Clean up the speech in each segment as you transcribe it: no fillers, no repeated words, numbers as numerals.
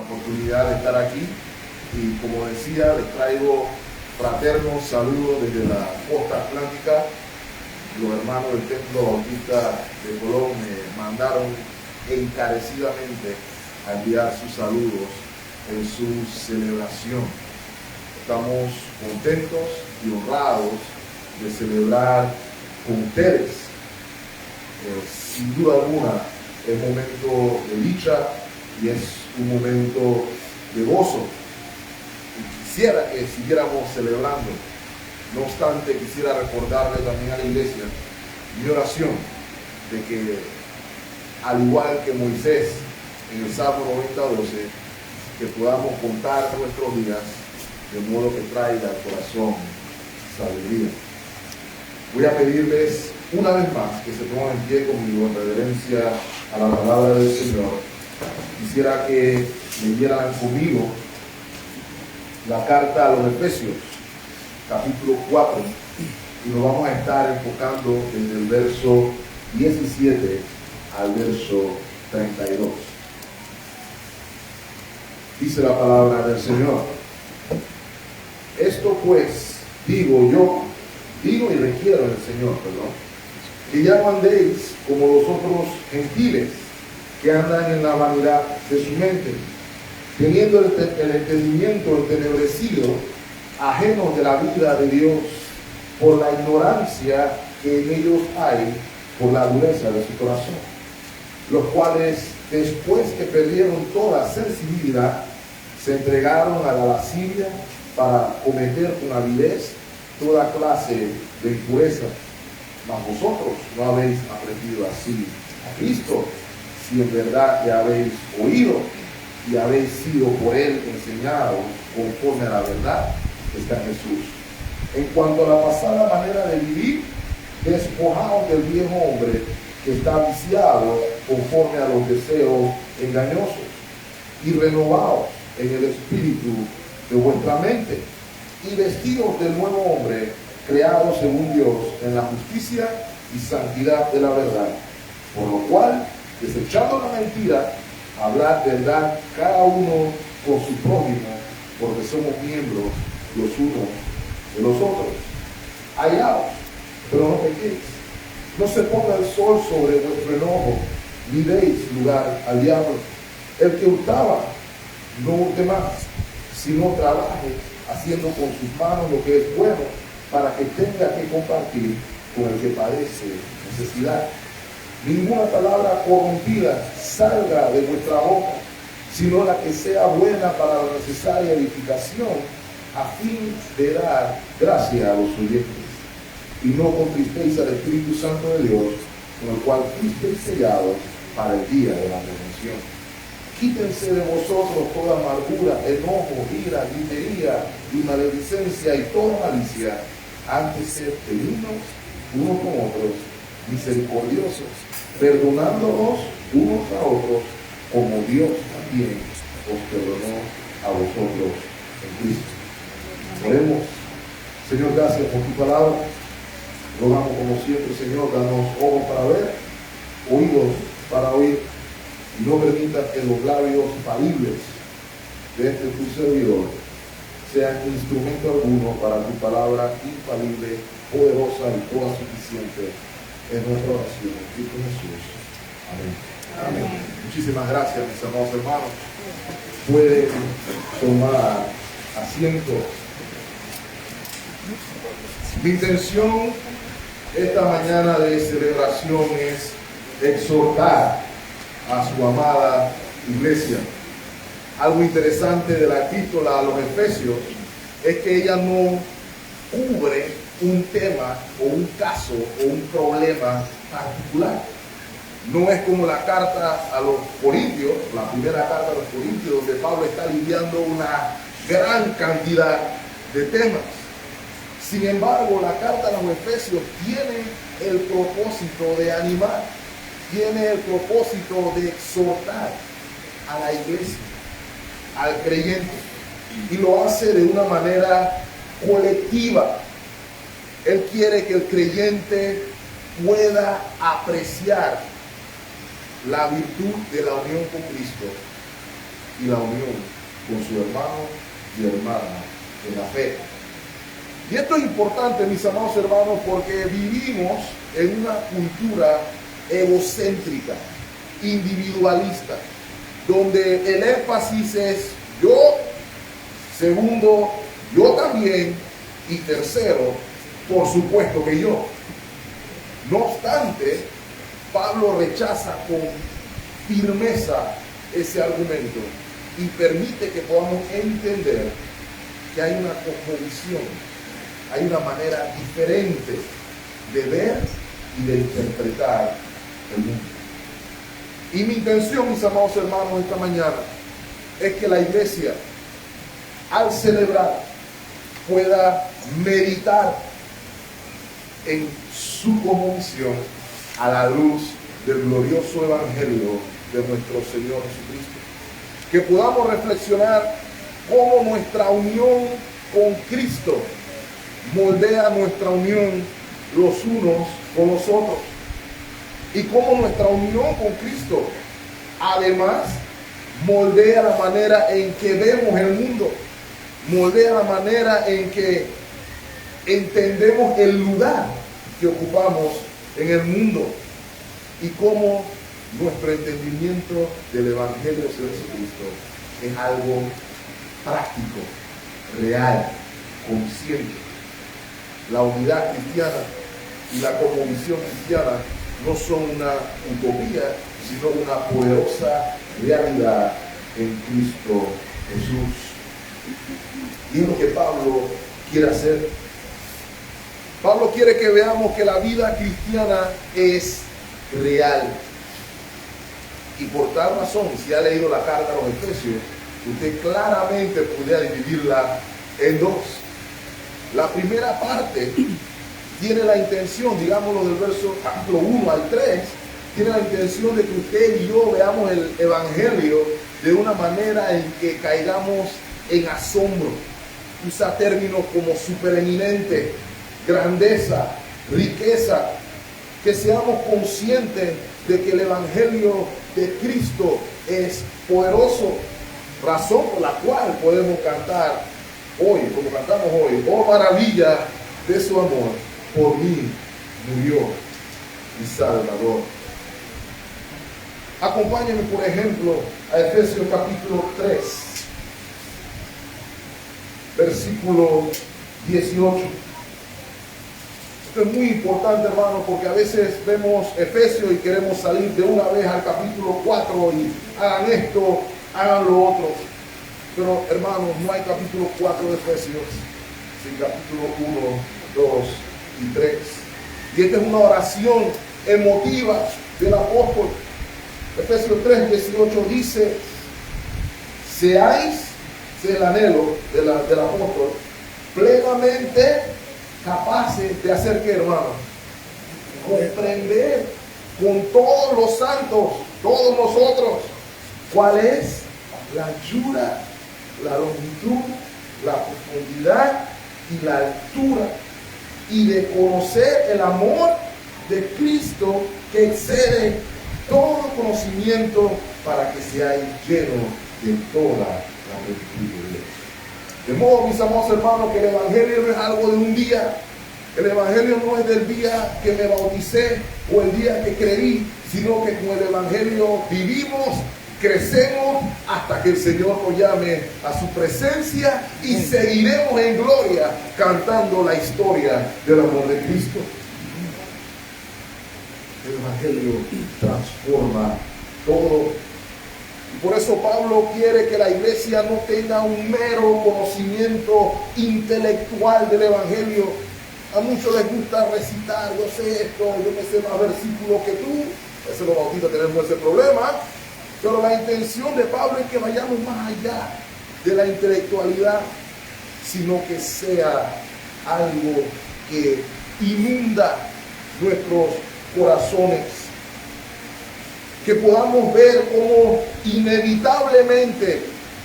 oportunidad de estar aquí y, como decía, les traigo fraternos saludos desde la costa atlántica. Los hermanos del Templo Bautista de Colón me mandaron encarecidamente a enviar sus saludos en su celebración. Estamos contentos y honrados de celebrar con ustedes. Sin duda alguna es un momento de dicha y es un momento de gozo. Y quisiera que siguiéramos celebrando. No obstante, quisiera recordarle también a la iglesia mi oración de que, al igual que Moisés en el Salmo 90:12, que podamos contar nuestros días de modo que traiga al corazón sabiduría. Voy a pedirles una vez más que se pongan en pie conmigo en reverencia a la palabra del Señor. Quisiera que leyeran conmigo la carta a los Efesios, capítulo 4, y nos vamos a estar enfocando desde el verso 17 al verso 32. Dice la palabra del Señor: esto pues digo y requiero del Señor, que ya no andéis como los otros gentiles que andan en la vanidad de su mente, teniendo el entendimiento entenebrecido, ajenos de la vida de Dios, por la ignorancia que en ellos hay, por la dureza de su corazón, los cuales, después que perdieron toda sensibilidad, se entregaron a la lascivia para cometer con avidez toda clase de impureza. Mas vosotros no habéis aprendido así a Cristo, si en verdad que habéis oído y habéis sido por él enseñados conforme a la verdad que está en Jesús. En cuanto a la pasada manera de vivir, despojaos del viejo hombre que está viciado conforme a los deseos engañosos, y renovaos en el espíritu de vuestra mente, y vestidos del nuevo hombre, creado según Dios en la justicia y santidad de la verdad. Por lo cual, desechando la mentira, hablad verdad cada uno con su prójimo, porque somos miembros los unos de los otros. Hallaos, pero no pequéis. No se ponga el sol sobre vuestro enojo, ni deis lugar al diablo. El que hurtaba, no hurte más, sino trabaje haciendo con sus manos lo que es bueno, para que tenga que compartir con el que padece necesidad. Ninguna palabra corrompida salga de vuestra boca, sino la que sea buena para la necesaria edificación, a fin de dar gracia a los oyentes. Y no contristéis al Espíritu Santo de Dios, con el cual fuisteis sellados para el día de la redención. Quítense de vosotros toda amargura, enojo, ira, gritería y maledicencia y toda malicia. Antes sed benignos unos con otros, misericordiosos, perdonándonos unos a otros, como Dios también os perdonó a vosotros en Cristo. Oremos. Señor, gracias por tu palabra. Rogamos como siempre, Señor, danos ojos para ver, oídos para oír, y no permitas que los labios falibles de este tu servidor sean instrumento alguno para tu palabra infalible, poderosa y toda suficiente. Es nuestra oración en Cristo Jesús. Amén. Amén. Muchísimas gracias, mis amados hermanos. Pueden tomar asiento. Mi intención esta mañana de celebración es exhortar a su amada iglesia. Algo interesante de la epístola a los Efesios es que ella no cubre un tema o un caso o un problema particular. No es como la carta a los Corintios, la primera carta a los Corintios, donde Pablo está lidiando una gran cantidad de temas. Sin embargo, la carta a los Efesios tiene el propósito de animar, tiene el propósito de exhortar a la iglesia, al creyente, y lo hace de una manera colectiva. Él quiere que el creyente pueda apreciar la virtud de la unión con Cristo y la unión con su hermano y hermana en la fe. Y esto es importante, mis amados hermanos, porque vivimos en una cultura egocéntrica, individualista, donde el énfasis es yo, segundo, yo también, y tercero, por supuesto que yo. No obstante, Pablo rechaza con firmeza ese argumento y permite que podamos entender que hay una cosmovisión, hay una manera diferente de ver y de interpretar el mundo. Y mi intención, mis amados hermanos, esta mañana es que la iglesia, al celebrar, pueda meditar en su cosmovisión a la luz del glorioso evangelio de nuestro Señor Jesucristo. Que podamos reflexionar cómo nuestra unión con Cristo moldea nuestra unión los unos con los otros. Y cómo nuestra unión con Cristo, además, moldea la manera en que vemos el mundo, moldea la manera en que entendemos el lugar que ocupamos en el mundo y cómo nuestro entendimiento del Evangelio de Jesucristo es algo práctico, real, consciente. La unidad cristiana y la cosmovisión cristiana no son una utopía, sino una poderosa realidad en Cristo Jesús. Y es lo que Pablo quiere hacer. Pablo quiere que veamos que la vida cristiana es real. Y por tal razón, si ha leído la carta a los Efesios, usted claramente podría dividirla en dos. La primera parte tiene la intención, digámoslo del verso capítulo 1 al 3, tiene la intención de que usted y yo veamos el Evangelio de una manera en que caigamos en asombro. Usa términos como supereminente, grandeza, riqueza, que seamos conscientes de que el Evangelio de Cristo es poderoso, razón por la cual podemos cantar hoy, como cantamos hoy, oh maravilla de su amor, por mí murió mi Salvador. Acompáñenme, por ejemplo, a Efesios capítulo 3, versículo 18. Esto es muy importante, hermano, porque a veces vemos Efesios y queremos salir de una vez al capítulo 4 y hagan esto, hagan lo otro. Pero, hermanos, no hay capítulo 4 de Efesios sin capítulo 1, 2 y 3. Y esta es una oración emotiva del apóstol. Efesios 3, 18 dice: seáis, es el anhelo del apóstol, plenamente capaces de hacer que, hermano, comprender con todos los santos, todos nosotros, cuál es la anchura, la longitud, la profundidad y la altura, y de conocer el amor de Cristo que excede todo conocimiento, para que seáis llenos de toda la plenitud de Dios. De modo, mis amados hermanos, que el Evangelio no es algo de un día. El Evangelio no es del día que me bauticé o el día que creí, sino que con el Evangelio vivimos, crecemos hasta que el Señor nos llame a su presencia y seguiremos en gloria cantando la historia del amor de Cristo. El Evangelio transforma todo. Y por eso Pablo quiere que la iglesia no tenga un mero conocimiento intelectual del Evangelio. A muchos les gusta recitar, yo sé esto, yo me sé más versículos que tú. Ese los bautistas tenemos ese problema. Pero la intención de Pablo es que vayamos más allá de la intelectualidad, sino que sea algo que inunda nuestros corazones, que podamos ver cómo inevitablemente,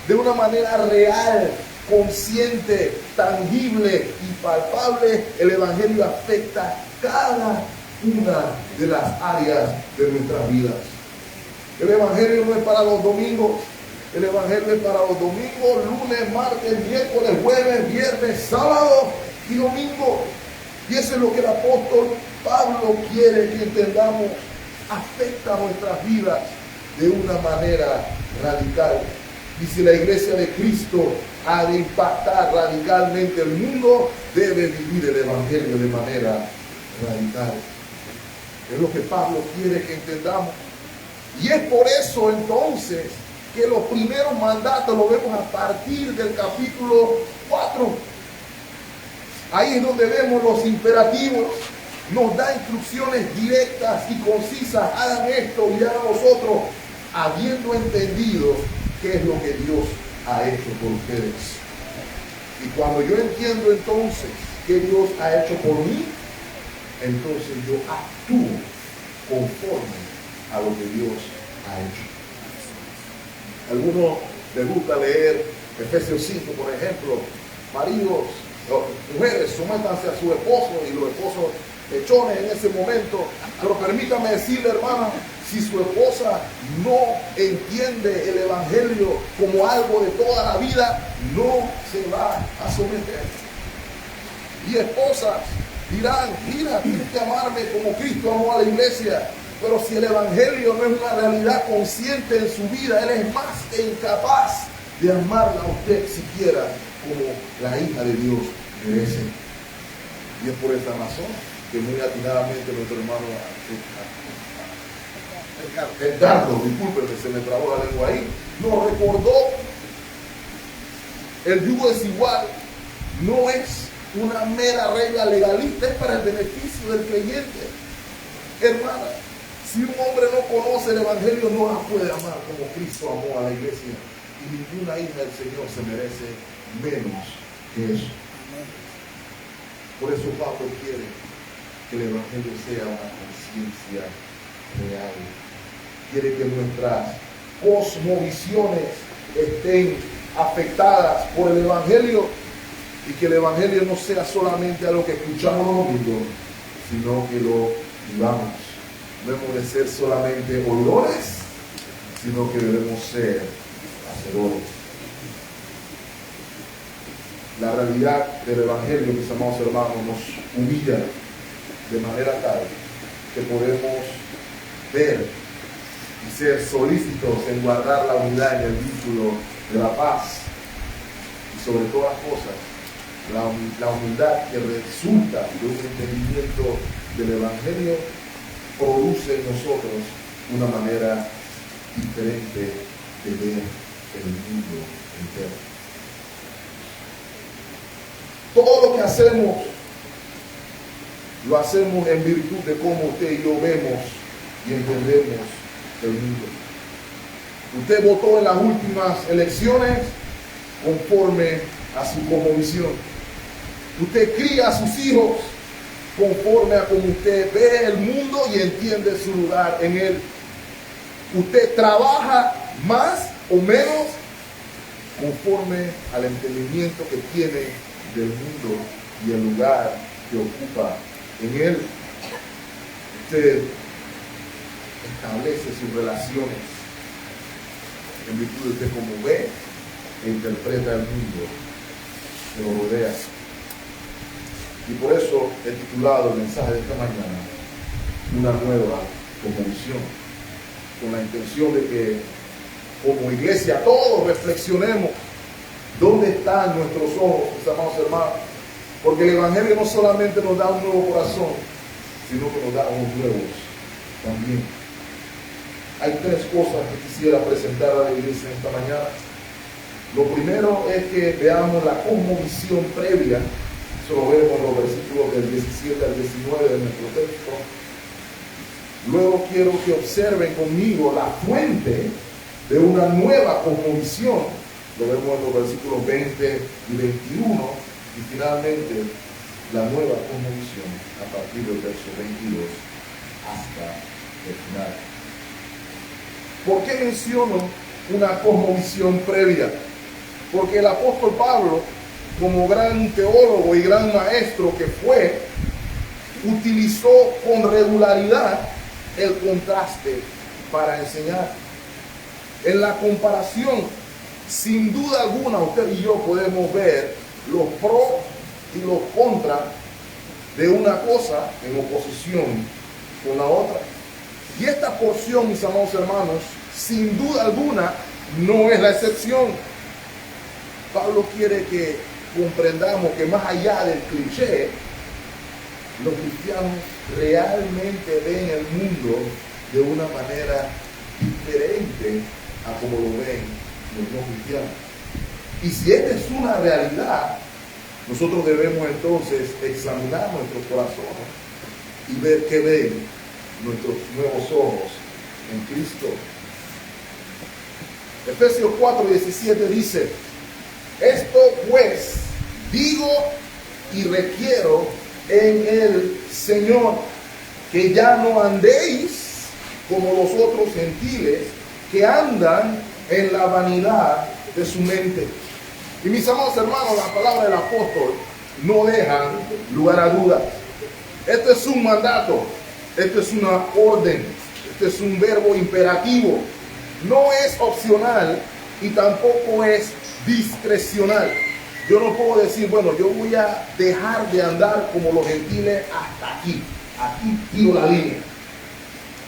de una manera real, consciente, tangible y palpable, el Evangelio afecta cada una de las áreas de nuestras vidas. El Evangelio no es para los domingos, El Evangelio es para los domingos, lunes, martes, miércoles, jueves, viernes, sábado y domingo. Y eso es lo que el apóstol Pablo quiere que entendamos. Afecta nuestras vidas de una manera radical. Y si la iglesia de Cristo ha de impactar radicalmente el mundo, debe vivir el Evangelio de manera radical. Es lo que Pablo quiere que entendamos. Y es por eso entonces que los primeros mandatos los vemos a partir del capítulo 4. Ahí es donde vemos los imperativos. Nos da instrucciones directas y concisas. Hagan esto y hagan nosotros, habiendo entendido qué es lo que Dios ha hecho por ustedes. Y cuando yo entiendo entonces qué Dios ha hecho por mí, entonces yo actúo conforme a lo que Dios ha hecho. A algunos les gusta leer Efesios 5, por ejemplo. Maridos, mujeres, sométanse a su esposo, y los esposos pechones en ese momento. Pero permítame decirle, hermana, si su esposa no entiende el Evangelio como algo de toda la vida, no se va a someter. Y esposas dirán, mira, tienes que amarme como Cristo amó a la iglesia. Pero si el Evangelio no es una realidad consciente en su vida, él es más que incapaz de amarla a usted siquiera como la hija de Dios merece. Y es por esta razón que muy atinadamente nuestro hermano Edgardo, discúlpenme, se me trabó la lengua ahí, nos recordó: el yugo desigual no es una mera regla legalista, es para el beneficio del creyente. Hermana, si un hombre no conoce el Evangelio, no la puede amar como Cristo amó a la iglesia, y ninguna hija del Señor se merece menos que eso. Por eso Pablo quiere que el Evangelio sea una conciencia real. Quiere que nuestras cosmovisiones estén afectadas por el Evangelio, y que el Evangelio no sea solamente algo que escuchamos los domingos, sino que lo vivamos. No debemos de ser solamente oidores, sino que debemos ser hacedores. La realidad del Evangelio, mis amados hermanos, nos humilla de manera tal que podemos ver y ser solícitos en guardar la unidad en el vínculo de la paz. Y sobre todas las cosas, la humildad que resulta de un entendimiento del Evangelio produce en nosotros una manera diferente de ver el mundo entero. Todo lo que hacemos, lo hacemos en virtud de cómo usted y yo vemos y entendemos el mundo. Usted votó en las últimas elecciones conforme a su cosmovisión. Usted cría a sus hijos conforme a cómo usted ve el mundo y entiende su lugar en él. Usted trabaja más o menos conforme al entendimiento que tiene del mundo y el lugar que ocupa en él. Usted establece sus relaciones en virtud de cómo ve e interpreta el mundo que lo rodea. Y por eso he titulado el mensaje de esta mañana Una nueva cosmovisión, con la intención de que como iglesia todos reflexionemos dónde están nuestros ojos, mis amados hermanos, porque el Evangelio no solamente nos da un nuevo corazón, sino que nos da ojos nuevos también. Hay tres cosas que quisiera presentar a la iglesia esta mañana. Lo primero es que veamos la cosmovisión previa. Eso lo vemos en los versículos del 17 al 19 de nuestro texto. Luego quiero que observen conmigo la fuente de una nueva cosmovisión. Lo vemos en los versículos 20 y 21. Y finalmente, la nueva cosmovisión a partir del verso 22 hasta el final. ¿Por qué menciono una cosmovisión previa? Porque el apóstol Pablo, como gran teólogo y gran maestro que fue, utilizó con regularidad el contraste para enseñar. En la comparación, sin duda alguna, usted y yo podemos ver los pros y los contras de una cosa en oposición con la otra. Y esta porción, mis amados hermanos, sin duda alguna, no es la excepción. Pablo quiere que comprendamos que más allá del cliché, los cristianos realmente ven el mundo de una manera diferente a como lo ven los no cristianos. Y si esta es una realidad, nosotros debemos entonces examinar nuestros corazones y ver qué ven nuestros nuevos ojos en Cristo. Efesios 4:17 dice: esto pues digo y requiero en el Señor, que ya no andéis como los otros gentiles que andan en la vanidad de su mente. Y mis amados hermanos, la palabra del apóstol no deja lugar a dudas. Esto es un mandato, esto es una orden, esto es un verbo imperativo. No es opcional y tampoco es discrecional. Yo no puedo decir, bueno, yo voy a dejar de andar como los gentiles hasta aquí. Aquí tiro la línea.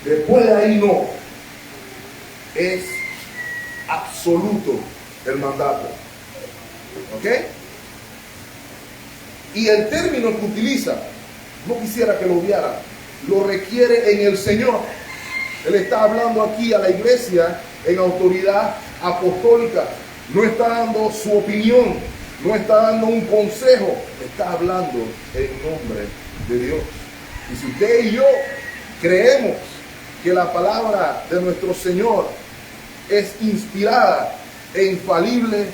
Después de ahí no. Es absoluto el mandato. ¿Ok? Y el término que utiliza, no quisiera que lo obviara, lo requiere en el Señor. Él está hablando aquí a la iglesia en autoridad apostólica. No está dando su opinión, no está dando un consejo, está hablando en nombre de Dios. Y si usted y yo creemos que la palabra de nuestro Señor es inspirada e infalible,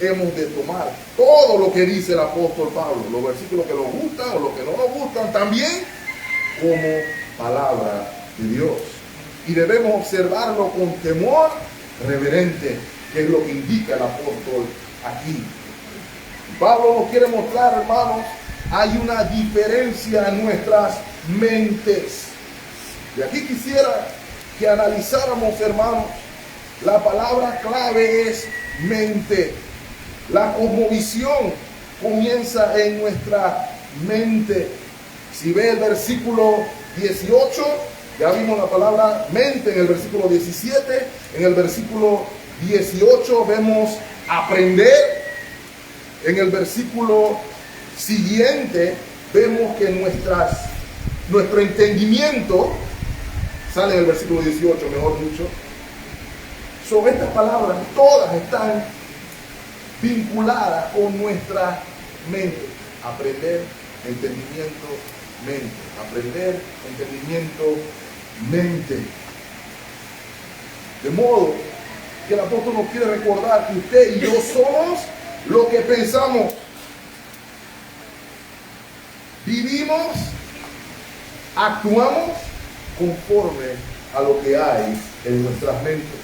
hemos de tomar todo lo que dice el apóstol Pablo, los versículos que nos gustan o los que no nos gustan también, como palabra de Dios. Y debemos observarlo con temor reverente, que es lo que indica el apóstol aquí. Pablo nos quiere mostrar, hermanos, hay una diferencia en nuestras mentes. Y aquí quisiera que analizáramos, hermanos, la palabra clave es mente. La cosmovisión comienza en nuestra mente. Si ve el versículo 18, ya vimos la palabra mente en el versículo 17, en el versículo 18 vemos aprender. En el versículo siguiente vemos que nuestro entendimiento, sale en el versículo 18, mejor dicho, sobre estas palabras, todas están vinculadas con nuestra mente. Aprender, entendimiento, mente. Aprender, entendimiento, mente. De modo que el apóstol nos quiere recordar que usted y yo somos lo que pensamos, vivimos, actuamos conforme a lo que hay en nuestras mentes.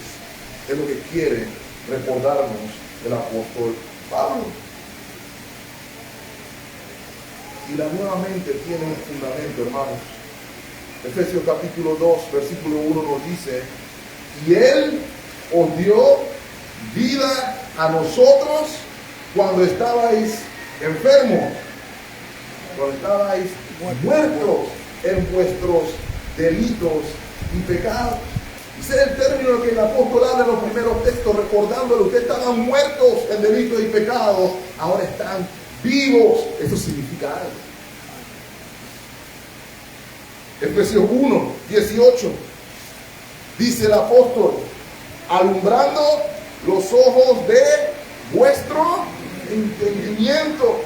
Es lo que quiere recordarnos el apóstol Pablo. Y la nueva mente tiene un fundamento, hermanos. Efesios capítulo 2, versículo 1 nos dice: y Él os dio vida a nosotros cuando estabais enfermos, cuando estabais muertos en vuestros delitos y pecados. Ese es el término que el apóstol habla en los primeros textos, recordándole: ustedes estaban muertos en delitos y pecados, ahora están vivos. Eso significa algo. Efesios 1, 18, dice el apóstol: alumbrando los ojos de vuestro entendimiento,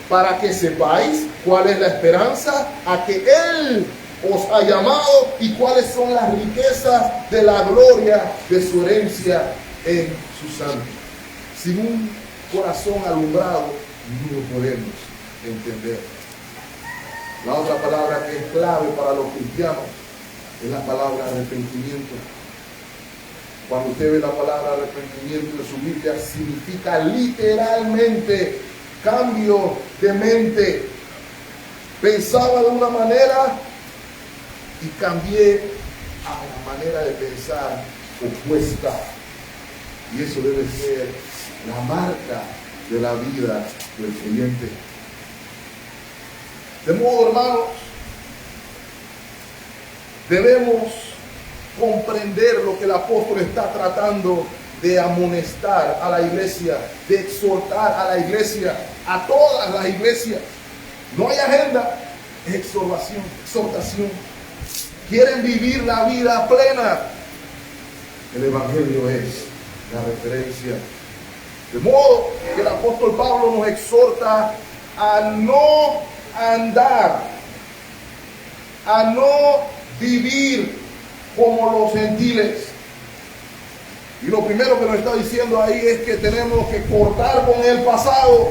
para que sepáis cuál es la esperanza a que Él os ha llamado y cuáles son las riquezas de la gloria de su herencia en sus santos. Sin un corazón alumbrado no lo podemos entender. La otra palabra que es clave para los cristianos es la palabra arrepentimiento. Cuando usted ve la palabra arrepentimiento en su Biblia, significa literalmente cambio de mente. Pensaba de una manera y cambié a la manera de pensar opuesta. Y eso debe ser la marca de la vida del creyente. De modo, hermanos, debemos comprender lo que el apóstol está tratando de amonestar a la iglesia, de exhortar a la iglesia, a todas las iglesias. No hay agenda, es exhortación. Quieren vivir la vida plena. El evangelio es la referencia. De modo que el apóstol Pablo nos exhorta a no andar, a no vivir como los gentiles. Y lo primero que nos está diciendo ahí es que tenemos que cortar con el pasado.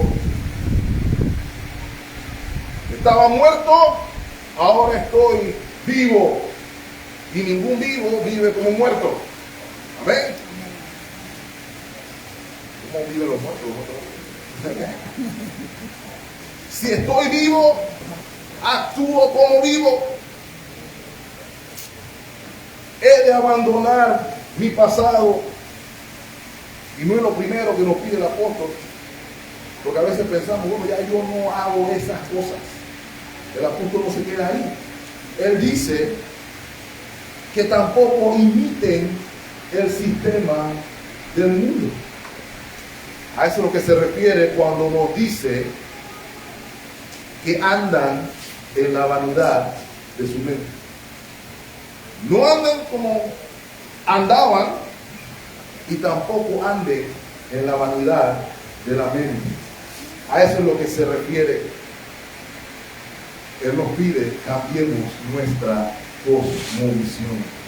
Estaba muerto, ahora estoy vivo. Y ningún vivo vive como muerto. Amén. ¿Cómo viven los muertos? Si estoy vivo, actúo como vivo. He de abandonar mi pasado. Y no es lo primero que nos pide el apóstol. Porque a veces pensamos, bueno, ya yo no hago esas cosas. El apóstol no se queda ahí. Él dice que tampoco imiten el sistema del mundo. A eso es lo que se refiere cuando nos dice que andan en la vanidad de su mente. No anden como andaban y tampoco anden en la vanidad de la mente. A eso es lo que se refiere. Él nos pide, cambiemos nuestra cosmovisión.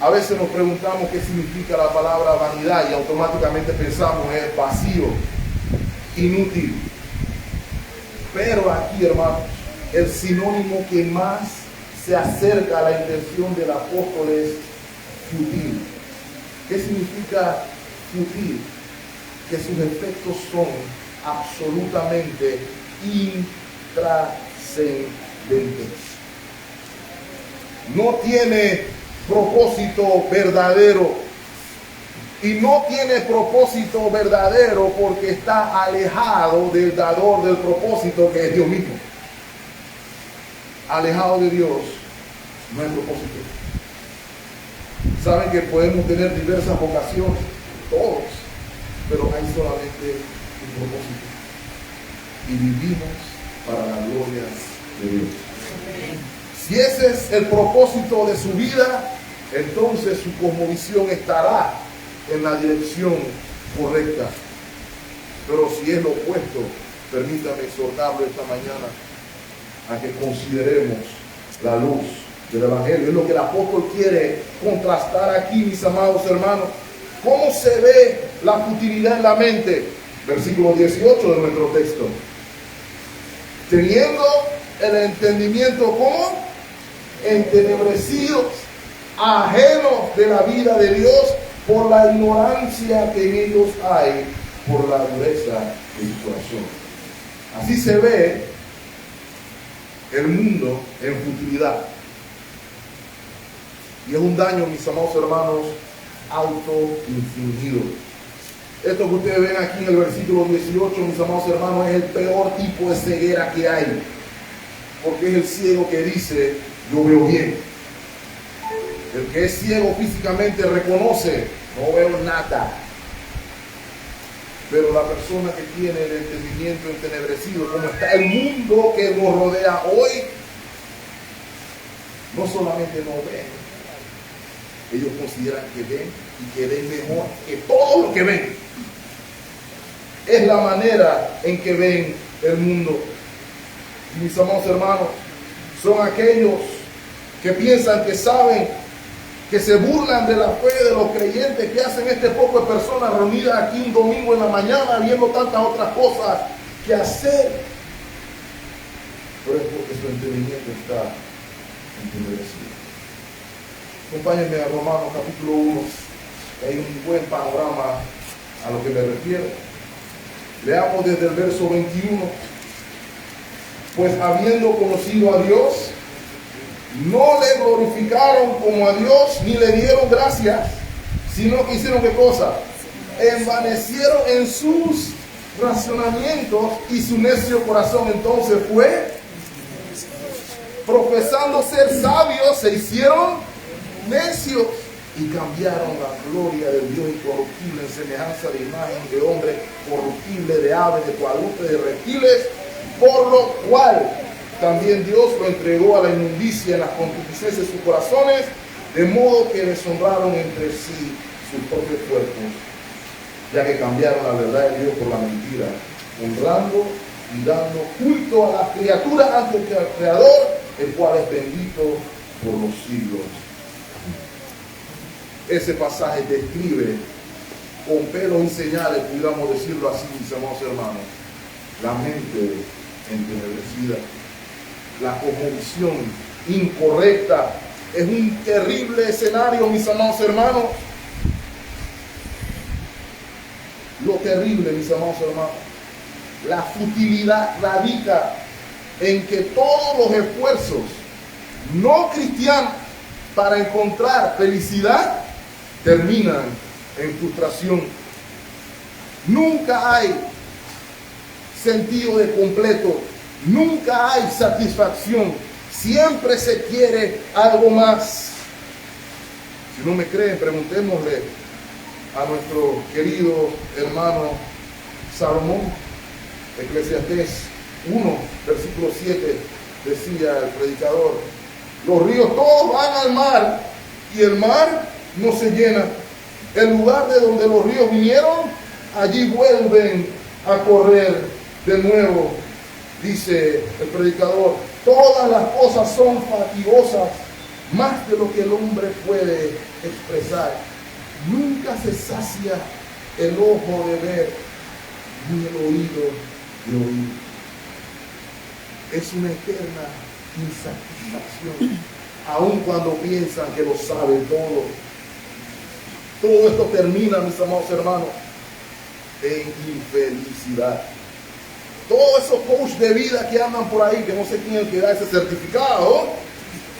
A veces nos preguntamos qué significa la palabra vanidad y automáticamente pensamos es vacío, inútil. Pero aquí, hermanos, el sinónimo que más se acerca a la intención del apóstol es fútil. ¿Qué significa fútil? Que sus efectos son absolutamente intrascendentes. No tiene propósito verdadero. Y no tiene propósito verdadero porque está alejado del dador del propósito, que es Dios mismo. Alejado de Dios no hay propósito. Saben que podemos tener diversas vocaciones, todos, pero hay solamente un propósito. Y vivimos para la gloria de Dios. Si ese es el propósito de su vida, entonces su cosmovisión estará en la dirección correcta. Pero si es lo opuesto, permítame exhortarlo esta mañana a que consideremos la luz del evangelio. Es lo que el apóstol quiere contrastar aquí, mis amados hermanos. ¿Cómo se ve la futilidad en la mente? Versículo 18 de nuestro texto. Teniendo el entendimiento como entenebrecidos, ajenos de la vida de Dios por la ignorancia que en ellos hay, por la dureza de su corazón. Así se ve el mundo en futilidad. Y es un daño, mis amados hermanos, autoinfligido. Esto que ustedes ven aquí en el versículo 18, mis amados hermanos, es el peor tipo de ceguera que hay. Porque es el ciego que dice, yo veo bien. El que es ciego físicamente reconoce, no veo nada. Pero la persona que tiene el entendimiento entenebrecido, como está el mundo que nos rodea hoy, no solamente no ven, ellos consideran que ven y que ven mejor que todo lo que ven. Es la manera en que ven el mundo. Y mis amados hermanos, son aquellos que piensan que saben, que se burlan de la fe de los creyentes, que hacen este poco de personas reunidas aquí un domingo en la mañana viendo tantas otras cosas que hacer. Pero es porque su entendimiento está entenebrecido. Acompáñenme a Romanos capítulo 1. Hay un buen panorama a lo que me refiero. Leamos desde el verso 21. Pues habiendo conocido a Dios, no le glorificaron como a Dios ni le dieron gracias, sino que hicieron ¿qué cosa? Envanecieron en sus razonamientos y su necio corazón entonces fue, profesando ser sabios, se hicieron necios y cambiaron la gloria del Dios incorruptible en semejanza de imagen de hombre corruptible, de aves, de cuadrúpedos, de reptiles, por lo cual también Dios lo entregó a la inmundicia en las concupiscencias de sus corazones, de modo que deshonraron entre sí sus propios cuerpos, ya que cambiaron la verdad de Dios por la mentira, honrando y dando culto a las criaturas antes que al Creador, el cual es bendito por los siglos. Ese pasaje describe con pelos y señales, pudiéramos decirlo así, mis amados hermanos, la mente entenebrecida, la cosmovisión incorrecta. Es un terrible escenario, mis amados hermanos. Lo terrible, mis amados hermanos, la futilidad radica en que todos los esfuerzos no cristianos para encontrar felicidad terminan en frustración. Nunca hay sentido de completo, nunca hay satisfacción, siempre se quiere algo más. Si no me creen, preguntémosle a nuestro querido hermano Salomón. Eclesiastés 1, versículo 7, decía el predicador: los ríos todos van al mar y el mar no se llena. El lugar de donde los ríos vinieron, allí vuelven a correr de nuevo. Dice el predicador: todas las cosas son fatigosas, más de lo que el hombre puede expresar. Nunca se sacia el ojo de ver, ni el oído de oír. Es una eterna insatisfacción, aun cuando piensan que lo saben todo. Todo esto termina, mis amados hermanos, en infelicidad. Todos esos coaches de vida que andan por ahí, que no sé quién es el que da ese certificado,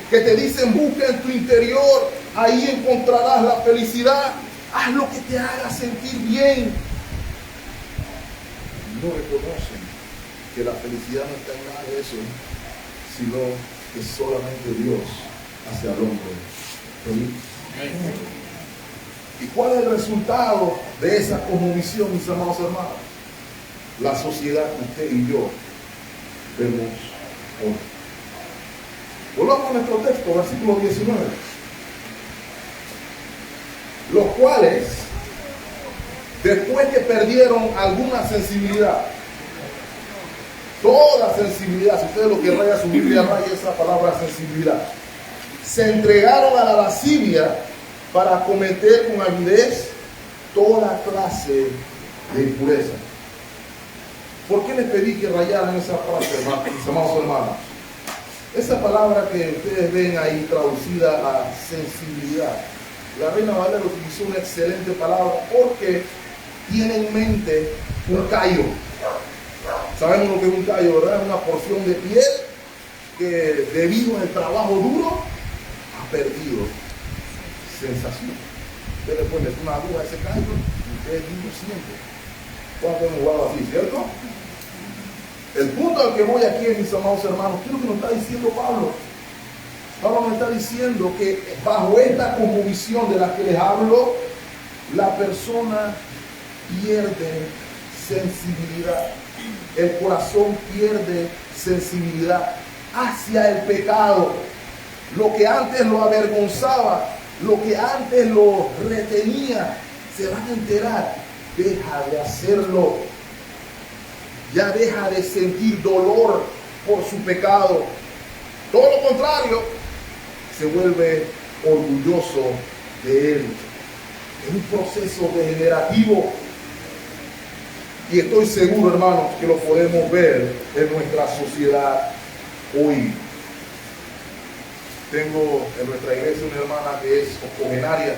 que te dicen busca en tu interior, ahí encontrarás la felicidad, haz lo que te haga sentir bien. No reconocen que la felicidad no está en nada de eso, sino que solamente Dios hace al hombre feliz. ¿Y cuál es el resultado de esa cosmovisión, mis amados hermanos? La sociedad que usted y yo vemos hoy. Volvamos a nuestro texto, versículo 19. Los cuales, después que perdieron alguna sensibilidad, toda sensibilidad, si ustedes lo que raya su Biblia, raya esa palabra sensibilidad, se entregaron a la lascivia para cometer con avidez toda clase de impureza. ¿Por qué les pedí que rayaran esa frase, mis amados hermanos? Esa palabra que ustedes ven ahí traducida a sensibilidad, la Reina Valera utilizó una excelente palabra porque tiene en mente un callo. Sabemos lo que es un callo, ¿verdad? Es una porción de piel que debido al trabajo duro ha perdido sensación. Usted le pone una aguja a ese callo y usted mismo siente. ¿Cuánto hemos jugado así, cierto? El punto al que voy aquí, mis amados hermanos, ¿qué es lo que nos está diciendo Pablo? Pablo nos está diciendo que bajo esta cosmovisión de la que les hablo, la persona pierde sensibilidad. El corazón pierde sensibilidad hacia el pecado. Lo que antes lo avergonzaba, lo que antes lo retenía, se van a enterar, deja de hacerlo. Ya deja de sentir dolor por su pecado. Todo lo contrario, se vuelve orgulloso de él. Es un proceso degenerativo. Y estoy seguro, hermanos, que lo podemos ver en nuestra sociedad hoy. Tengo en nuestra iglesia una hermana que es octogenaria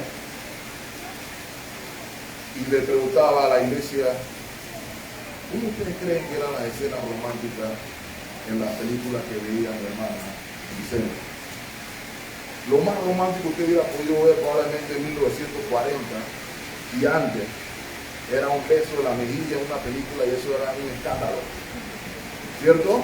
y le preguntaba a la iglesia: ¿cómo ustedes creen que eran las escenas románticas en las películas que veía mi hermana Vicente? Lo más romántico que hubiera podido ver probablemente en 1940 y antes era un beso de la mejilla en una película, y eso era un escándalo, ¿cierto?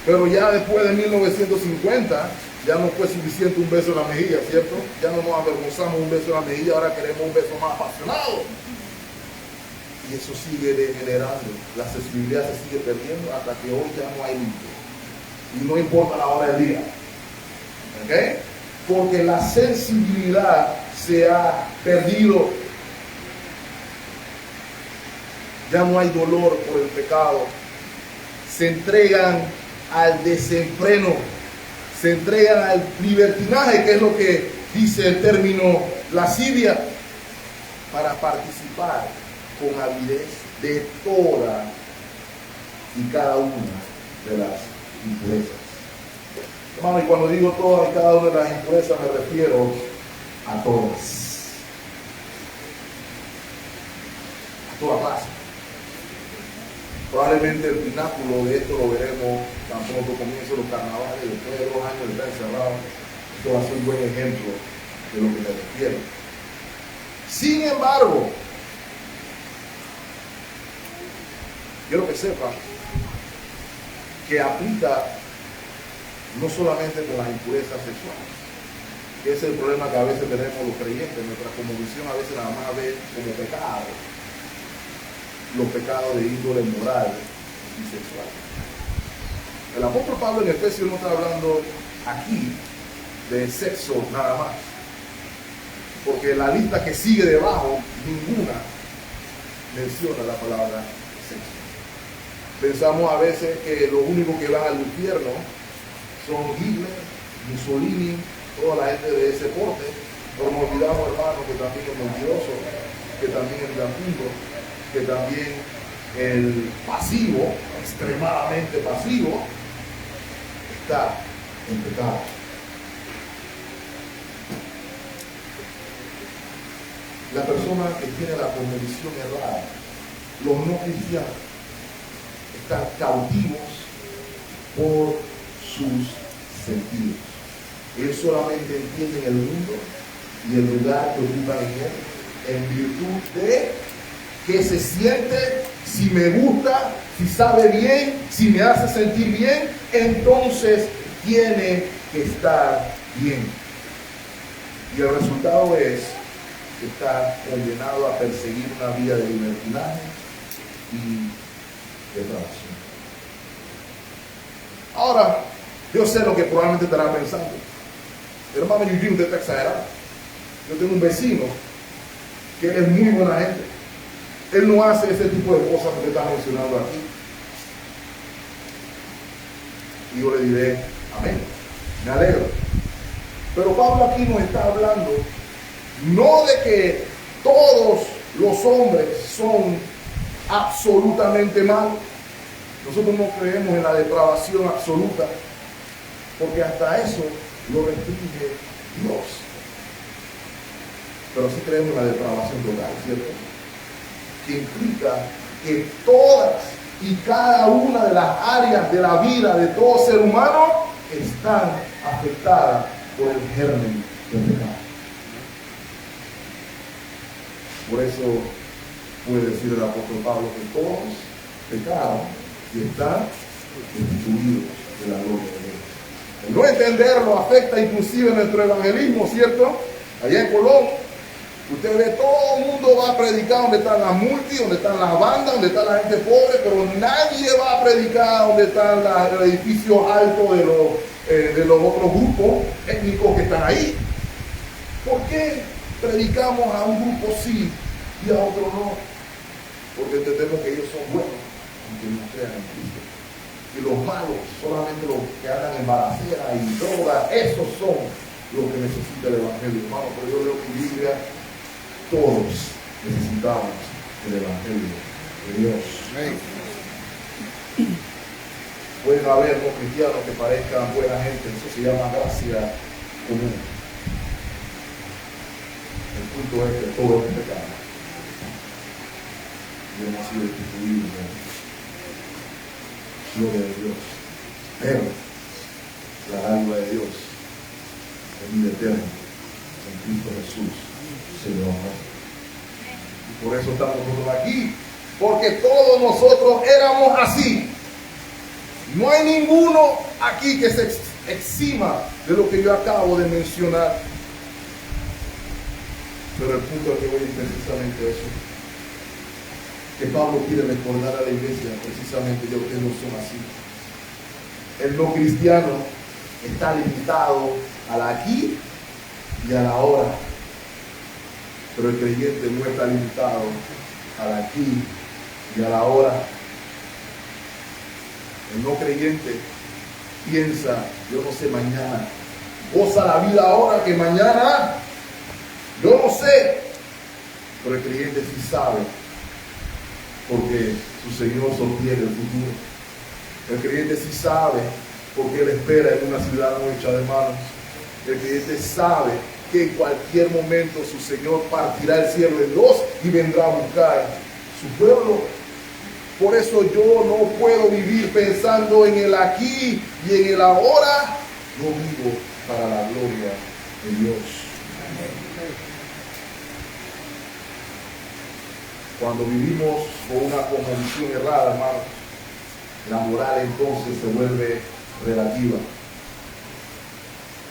Pero ya después de 1950 ya no fue suficiente un beso en la mejilla, ¿cierto? Ya no nos avergonzamos un beso en la mejilla, ahora queremos un beso más apasionado. Y eso sigue degenerando, la sensibilidad se sigue perdiendo hasta que hoy ya no hay límite. Y no importa la hora del día. ¿Ok? Porque la sensibilidad se ha perdido. Ya no hay dolor por el pecado. Se entregan al desenfreno. Se entregan al libertinaje, que es lo que dice el término lascivia, para participar con avidez de toda y cada una de las impurezas. Hermano, y cuando digo todas y cada una de las impurezas me refiero a todas. A toda clase. Probablemente el pináculo de esto lo veremos tan pronto comiencen los carnavales, después de 2 años de estar encerrado. Esto va a ser un buen ejemplo de lo que me refiero. Sin embargo, quiero que sepan que aplica no solamente con las impurezas sexuales, que ese es el problema que a veces tenemos los creyentes. Nuestra cosmovisión a veces nada más ve como pecado los pecados de índole moral y sexual. El apóstol Pablo en Efesios no está hablando aquí de sexo nada más, porque la lista que sigue debajo, ninguna menciona la palabra sexo. Pensamos a veces que los únicos que van al infierno son Hitler, Mussolini, toda la gente de ese porte, pero nos olvidamos, hermano, que también el mentiroso, que también el iracundo, que también el pasivo, extremadamente pasivo, está en pecado. La persona que tiene la convicción errada, los no cristianos, están cautivos por sus sentidos. Ellos solamente entienden el mundo y el lugar que ocupan en él en virtud de que se siente, si me gusta, si sabe bien, si me hace sentir bien, entonces tiene que estar bien. Y el resultado es que está condenado a perseguir una vida de libertinaje y depravación. Ahora, yo sé lo que probablemente estará pensando. Hermano Eugene, usted está exagerado. Yo tengo un vecino que es muy buena gente. Él no hace ese tipo de cosas que está mencionando aquí. Y yo le diré, amén, me alegro. Pero Pablo aquí nos está hablando no de que todos los hombres son absolutamente malos. Nosotros no creemos en la depravación absoluta, porque hasta eso lo restringe Dios. Pero sí creemos en la depravación total, ¿cierto? Que implica que todas y cada una de las áreas de la vida de todo ser humano están afectadas por el germen del pecado. Por eso puede decir el apóstol Pablo que todos pecaron y están destituidos de la gloria de Dios. El no entenderlo afecta inclusive nuestro evangelismo, ¿cierto? Allá en Colón, usted ve, todo el mundo va a predicar donde están las multis, donde están las bandas, donde está la gente pobre, pero nadie va a predicar donde están los edificios altos de los otros grupos étnicos que están ahí. ¿Por qué predicamos a un grupo sí y a otro no? Porque entendemos que ellos son buenos, aunque no crean en Cristo. Y los malos, solamente los que andan en balacera y droga, esos son los que necesita el evangelio, hermano. Pero yo leo en Biblia, todos necesitamos el evangelio de Dios. Pueden haber no cristianos que parezcan buena gente, eso se llama gracia común. El punto es que todo es pecado y hemos sido destituidos de gloria de Dios. Pero la alma de Dios en vida eterna en Cristo Jesús, Señor. Y por eso estamos nosotros aquí, porque todos nosotros éramos así. No hay ninguno aquí que se exima de lo que yo acabo de mencionar. Pero el punto al que voy es precisamente eso, que Pablo quiere recordar a la iglesia precisamente de lo que no son así. El no cristiano está limitado al aquí y a la ahora, pero el creyente no está limitado al aquí y a la ahora. El no creyente piensa, yo no sé mañana, goza la vida ahora que mañana, yo no sé, pero el creyente sí sabe, porque su Señor sostiene el futuro. El creyente sí sabe, porque Él espera en una ciudad no hecha de manos. El creyente sabe que en cualquier momento su Señor partirá el cielo en dos y vendrá a buscar su pueblo. Por eso yo no puedo vivir pensando en el aquí y en el ahora. Yo vivo para la gloria de Dios. Cuando vivimos con una cosmovisión errada, hermano, la moral entonces se vuelve relativa.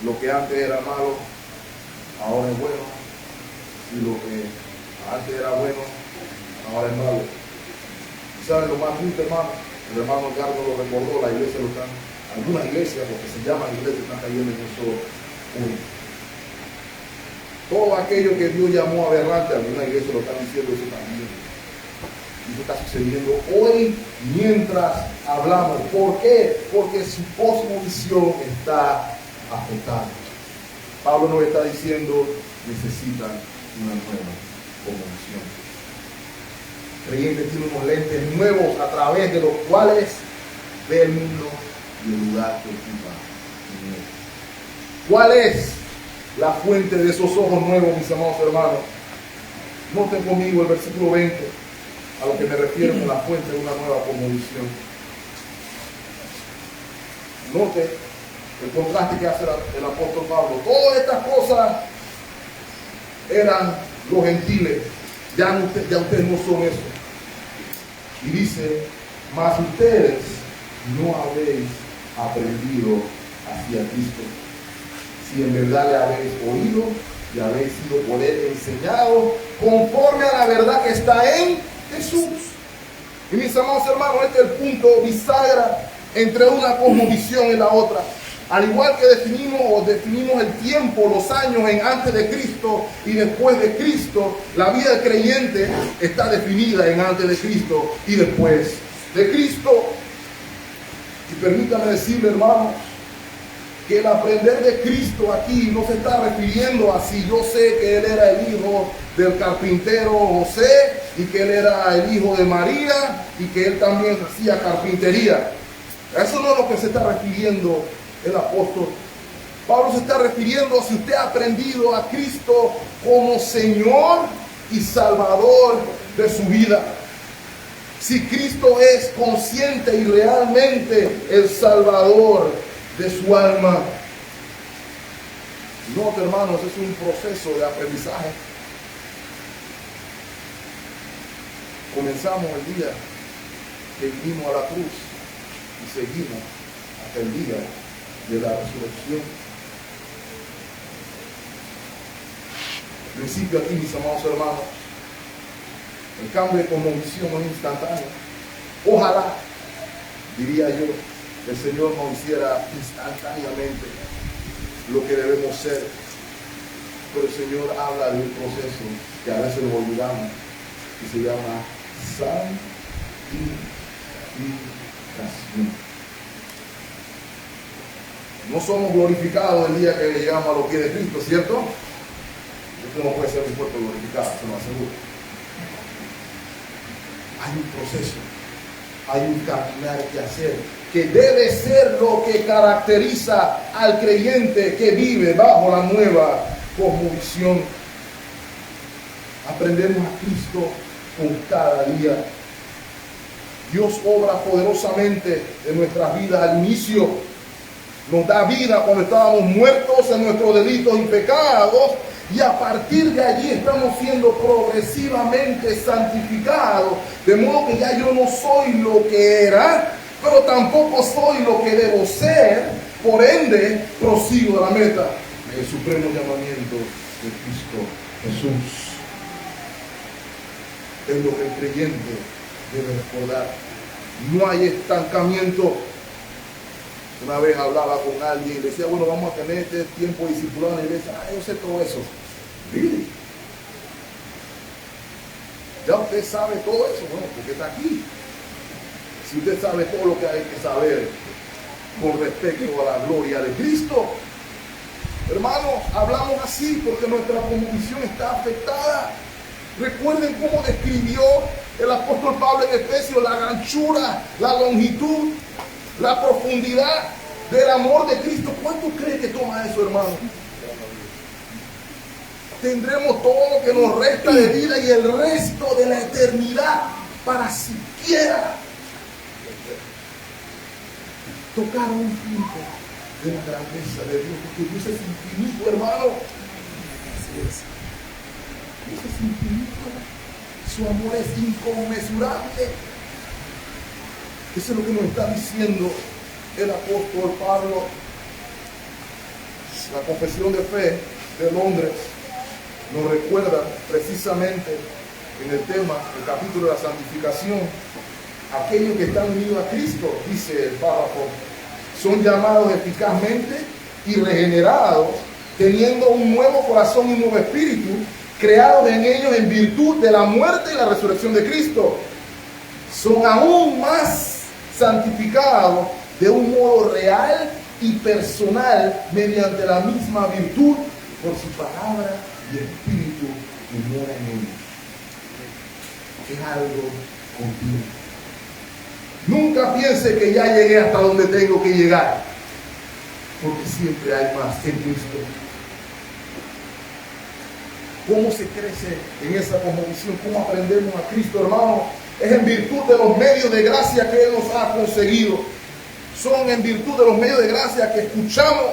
Lo que antes era malo, ahora es bueno. Y lo que antes era bueno, ahora es malo. ¿Saben lo más triste, hermano? El hermano Carlos lo recordó, la iglesia lo están, algunas iglesias, porque se llaman iglesias, están cayendo en eso uno. Todo aquello que Dios llamó aberrante, alguna iglesia lo están diciendo eso también. Y eso está sucediendo hoy mientras hablamos. ¿Por qué? Porque su cosmovisión está afectada. Pablo nos está diciendo, necesitan una nueva cosmovisión. El creyente tiene unos lentes nuevos a través de los cuales ve el mundo y el lugar que ocupa en él. ¿Cuál es la fuente de esos ojos nuevos, mis amados hermanos? Noten conmigo el versículo 20, a lo que me refiero con la fuente de una nueva cosmovisión. Note el contraste que hace el apóstol Pablo. Todas estas cosas eran los gentiles. Ya ustedes no son eso. Y dice, mas ustedes no habéis aprendido hacia Cristo. Si en verdad le habéis oído y habéis sido por él enseñado conforme a la verdad que está en Jesús. Y mis amados hermanos, este es el punto bisagra entre una cosmovisión y la otra. Al igual que definimos el tiempo, los años en antes de Cristo y después de Cristo, la vida del creyente está definida en antes de Cristo y después de Cristo. Y permítame decirle, hermanos, que el aprender de Cristo aquí no se está refiriendo a si yo sé que Él era el hijo del carpintero José y que Él era el hijo de María y que Él también hacía carpintería. Eso no es lo que se está refiriendo el apóstol. Pablo se está refiriendo a si usted ha aprendido a Cristo como Señor y Salvador de su vida. Si Cristo es consciente y realmente el Salvador de su alma. No, hermanos, es un proceso de aprendizaje. Comenzamos el día que vinimos a la cruz y seguimos hasta el día de la resurrección. El principio aquí, mis amados hermanos, el cambio de cosmovisión es instantáneo. Ojalá, diría yo, el Señor nos hiciera instantáneamente lo que debemos ser. Pero el Señor habla de un proceso que a veces lo olvidamos, que se llama santificación. No somos glorificados el día que llegamos a los pies de Cristo, ¿cierto? Esto no puede ser un cuerpo glorificado, se lo aseguro. Hay un proceso, hay un caminar que hacer, que debe ser lo que caracteriza al creyente que vive bajo la nueva cosmovisión. Aprendemos a Cristo con cada día. Dios obra poderosamente en nuestras vidas al inicio. nos da vida cuando estábamos muertos en nuestros delitos y pecados, y a partir de allí estamos siendo progresivamente santificados, de modo que ya yo no soy lo que era, pero tampoco soy lo que debo ser, por ende prosigo a la meta, el supremo llamamiento de Cristo Jesús. Es lo que el creyente debe recordar. No hay estancamiento. Una vez hablaba con alguien y decía, bueno, vamos a tener este tiempo discipulado en la iglesia. Yo sé todo eso. Really? Ya usted sabe todo eso, bueno, porque está aquí. Si usted sabe todo lo que hay que saber con respecto a la gloria de Cristo, hermanos, hablamos así porque nuestra convicción está afectada. Recuerden cómo describió el apóstol Pablo en Efesios la anchura, la longitud, la profundidad del amor de Cristo. ¿Cuánto cree que toma eso, hermano? Tendremos todo lo que nos resta de vida y el resto de la eternidad para siquiera tocar un punto de la grandeza de Dios, porque Dios es infinito, hermano. Dios es infinito, su amor es inconmensurable. Eso es lo que nos está diciendo el apóstol Pablo. La Confesión de Fe de Londres nos recuerda precisamente en el tema, el capítulo de la santificación, aquellos que están unidos a Cristo, dice el párrafo, son llamados eficazmente y regenerados, teniendo un nuevo corazón y un nuevo espíritu, creados en ellos en virtud de la muerte y la resurrección de Cristo. Son aún más santificados de un modo real y personal mediante la misma virtud por su palabra y espíritu que mora en ellos. Es algo continuo. Nunca piense que ya llegué hasta donde tengo que llegar, porque siempre hay más en Cristo. ¿Cómo se crece en esa cosmovisión? ¿Cómo aprendemos a Cristo, hermano? Es en virtud de los medios de gracia que Él nos ha conseguido. Son en virtud de los medios de gracia que escuchamos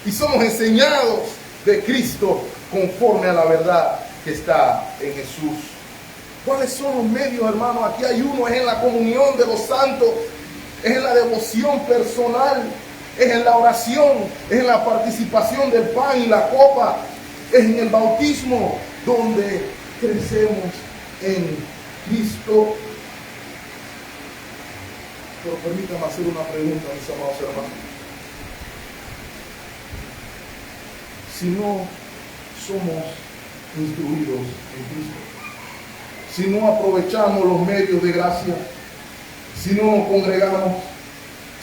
y somos enseñados de Cristo conforme a la verdad que está en Jesús. ¿Cuáles son los medios, hermano? Aquí hay uno, es en la comunión de los santos, es en la devoción personal, es en la oración, es en la participación del pan y la copa, es en el bautismo donde crecemos en Cristo. Pero permítanme hacer una pregunta, mis amados hermanos. Si no somos instruidos en Cristo, si no aprovechamos los medios de gracia, si no nos congregamos,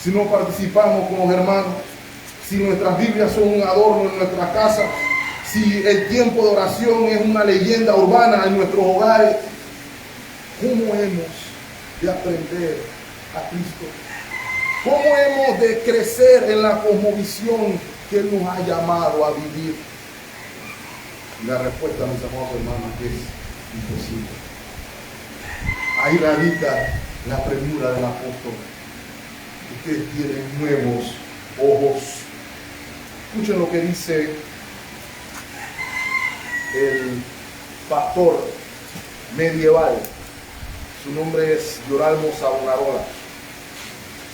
si no participamos con los hermanos, si nuestras Biblias son un adorno en nuestras casas, si el tiempo de oración es una leyenda urbana en nuestros hogares, ¿cómo hemos de aprender a Cristo? ¿Cómo hemos de crecer en la cosmovisión que Él nos ha llamado a vivir? Y la respuesta, mis amados hermanos, es imposible. Ahí radica la premura del apóstol. Ustedes tienen nuevos ojos. Escuchen lo que dice el pastor medieval. Su nombre es Yoralmo Savonarola.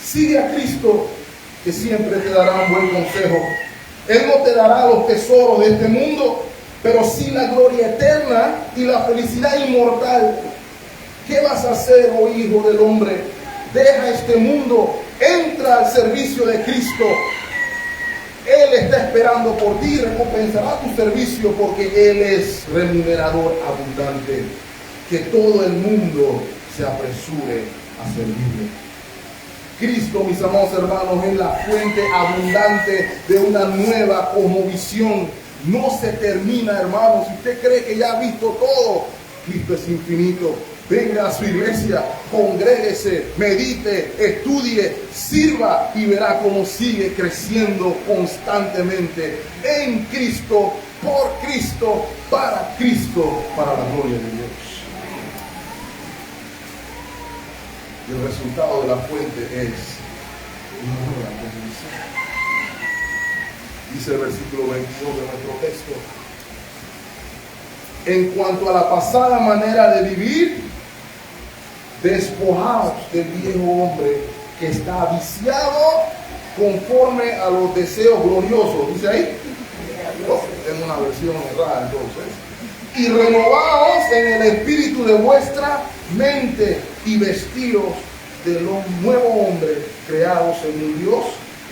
Sigue a Cristo, que siempre te dará un buen consejo. Él no te dará los tesoros de este mundo, pero sí la gloria eterna y la felicidad inmortal. ¿Qué vas a hacer, oh hijo del hombre? Deja este mundo, entra al servicio de Cristo. Él está esperando por ti, recompensará tu servicio porque Él es remunerador abundante. Que todo el mundo se apresure a servirle. Cristo, mis amados hermanos, es la fuente abundante de una nueva cosmovisión. No se termina, hermanos. Si usted cree que ya ha visto todo, Cristo es infinito. Venga a su iglesia, congréguese, medite, estudie, sirva y verá cómo sigue creciendo constantemente en Cristo, por Cristo, para la gloria de Dios. Y el resultado de la fuente es una nueva cosmovisión. Dice el versículo 22 de nuestro texto. En cuanto a la pasada manera de vivir, despojaos del viejo hombre que está viciado conforme a los deseos gloriosos. ¿Dice ahí? Oh, tengo una versión errada entonces. Y renovaos en el espíritu de vuestra mente y vestidos de los nuevos hombres creados según Dios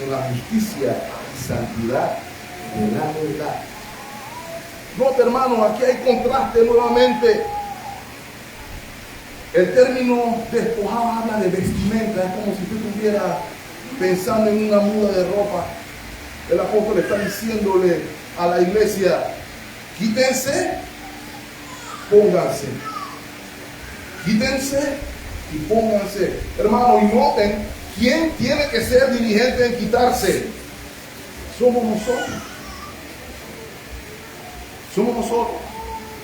en la justicia y santidad de la verdad. Nota, hermanos, aquí hay contraste nuevamente. El término despojado habla de vestimenta. Es como si tú estuvieras pensando en una muda de ropa. El apóstol está diciéndole a la iglesia: quítense, pónganse. Quítense y pónganse. Hermanos, y noten, ¿quién tiene que ser diligente en quitarse? Somos nosotros. Somos nosotros.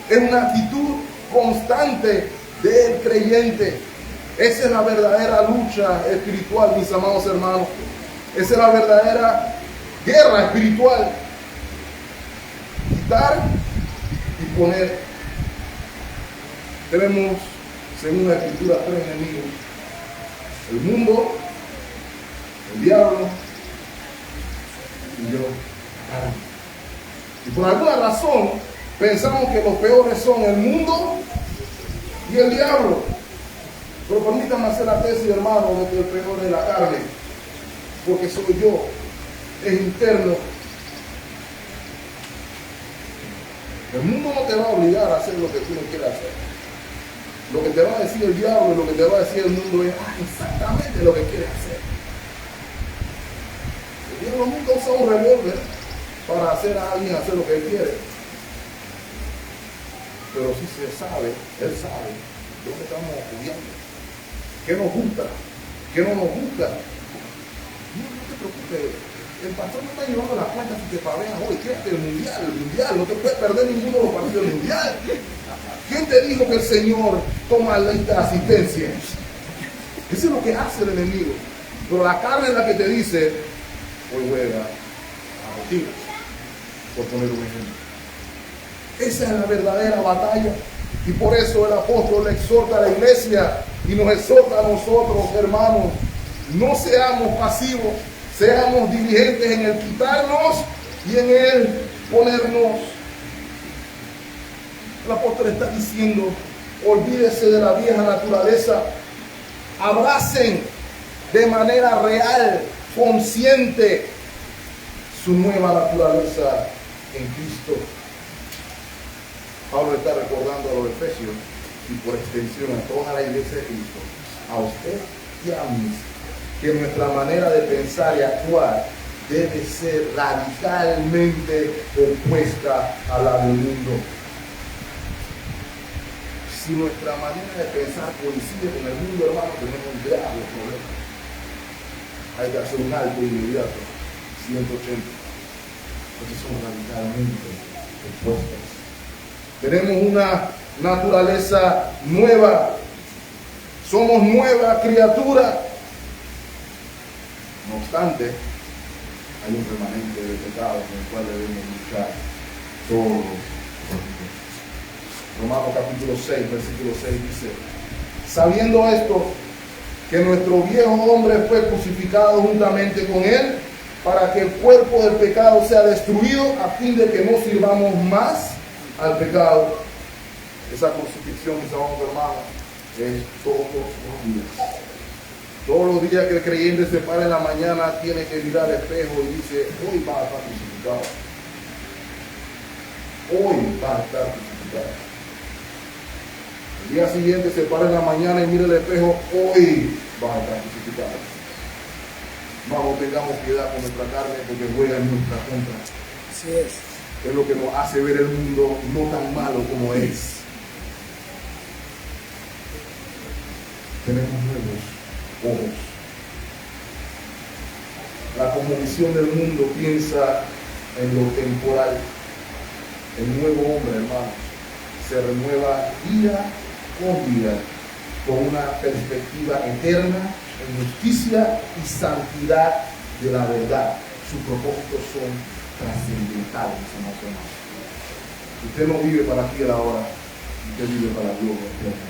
Es una actitud constante del creyente. Esa es la verdadera lucha espiritual, mis amados hermanos. Esa es la verdadera guerra espiritual. Quitar y poner. Tenemos, según la Escritura, tres enemigos: el mundo, el diablo y yo. Y por alguna razón pensamos que los peores son el mundo y el diablo. Pero permítanme hacer la tesis, hermano, de que el peor es la carne, porque soy yo, es interno. El mundo no te va a obligar a hacer lo que tú no quieras hacer. Lo que te va a decir el diablo, lo que te va a decir el mundo es exactamente lo que quieres hacer. El diablo nunca usa un revólver para hacer a alguien hacer lo que él quiere. Pero si se sabe, él sabe dónde estamos estudiando, qué nos gusta, qué no nos gusta. No te preocupes, el pastor no está llevando las cuentas si te paveas hoy. Quédate el mundial, no te puedes perder ninguno de los partidos del mundial. ¿Quién te dijo que el Señor toma lista de asistencia? Eso es lo que hace el enemigo. Pero la carne es la que te dice: hoy juega a Argentina, por poner un ejemplo. Esa es la verdadera batalla. Y por eso el apóstol le exhorta a la iglesia y nos exhorta a nosotros, hermanos: no seamos pasivos, seamos diligentes en el quitarnos y en el ponernos. El apóstol está diciendo: olvídese de la vieja naturaleza, abracen de manera real, consciente, su nueva naturaleza en Cristo. Pablo está recordando a los efesios y por extensión a toda la iglesia de Cristo, a usted y a mí, que nuestra manera de pensar y actuar debe ser radicalmente opuesta a la del mundo. Si nuestra manera de pensar coincide con el mundo, hermano, tenemos un grave problema. Hay que hacer un alto inmediato, 180. Porque son radicalmente opuestas. Tenemos una naturaleza nueva. Somos nueva criatura. No obstante, hay un remanente de pecado con el cual debemos luchar todos los días. Romanos capítulo 6, versículo 6 dice: sabiendo esto, que nuestro viejo hombre fue crucificado juntamente con él, para que el cuerpo del pecado sea destruido, a fin de que no sirvamos más al pecado. Esa crucifixión, mis amados hermanos, es todos los días. Todos los días que el creyente se para en la mañana, tiene que mirar al espejo y dice: hoy va a estar crucificado. Hoy va a estar crucificado. El día siguiente se para en la mañana y mira el espejo: hoy va a estar crucificado. Vamos, tengamos piedad con nuestra carne, porque juega en nuestra contra. Así es. Es lo que nos hace ver el mundo no tan malo como es. Tenemos nuevos ojos. La cosmovisión del mundo piensa en lo temporal. El nuevo hombre, hermanos, se renueva día con día con una perspectiva eterna en justicia y santidad de la verdad. Sus propósitos son trascendental, mis amados hermanos. Usted no vive para aquí y ahora, usted vive para Dios eterno.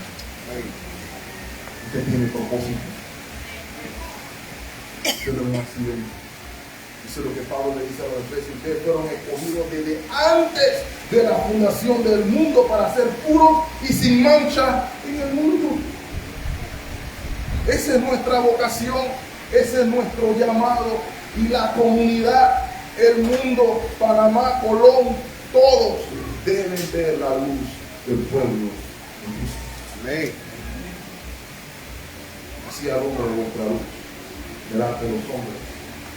Usted tiene propósito. Usted no es un accidente. Eso es lo que Pablo le dice a los Efesios. Ustedes fueron escogidos desde antes de la fundación del mundo para ser puros y sin mancha en el mundo. Esa es nuestra vocación, ese es nuestro llamado. Y la comunidad, el mundo, Panamá, Colón, todos deben ver la luz del pueblo de Cristo. Amén. Así alumbra vuestra luz delante de los hombres,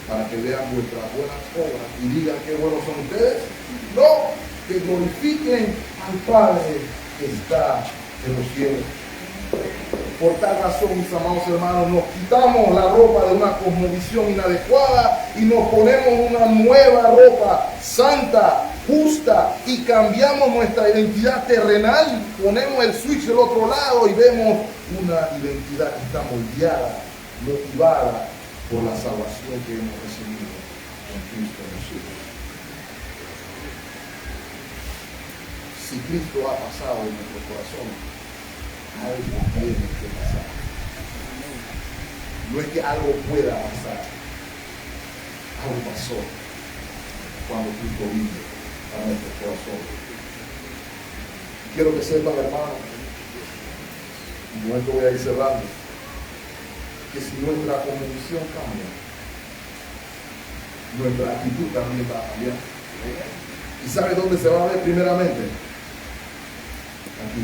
para que vean vuestras buenas obras y digan qué buenos son ustedes. No, que glorifiquen al Padre que está en los cielos. Por tal razón, mis amados hermanos, nos quitamos la ropa de una cosmovisión inadecuada y nos ponemos una nueva ropa santa, justa, y cambiamos nuestra identidad terrenal, ponemos el switch del otro lado y vemos una identidad que está moldeada, motivada por la salvación que hemos recibido en Cristo Jesús. Si Cristo ha pasado en nuestro corazón, algo tiene que pasar. No es que algo pueda pasar, algo pasó cuando Cristo vino a nuestro corazón. Quiero que sepan, hermano, y con esto voy a ir cerrando, que si nuestra convicción cambia, nuestra actitud también va a cambiar. ¿Y sabe dónde se va a ver primeramente? Aquí,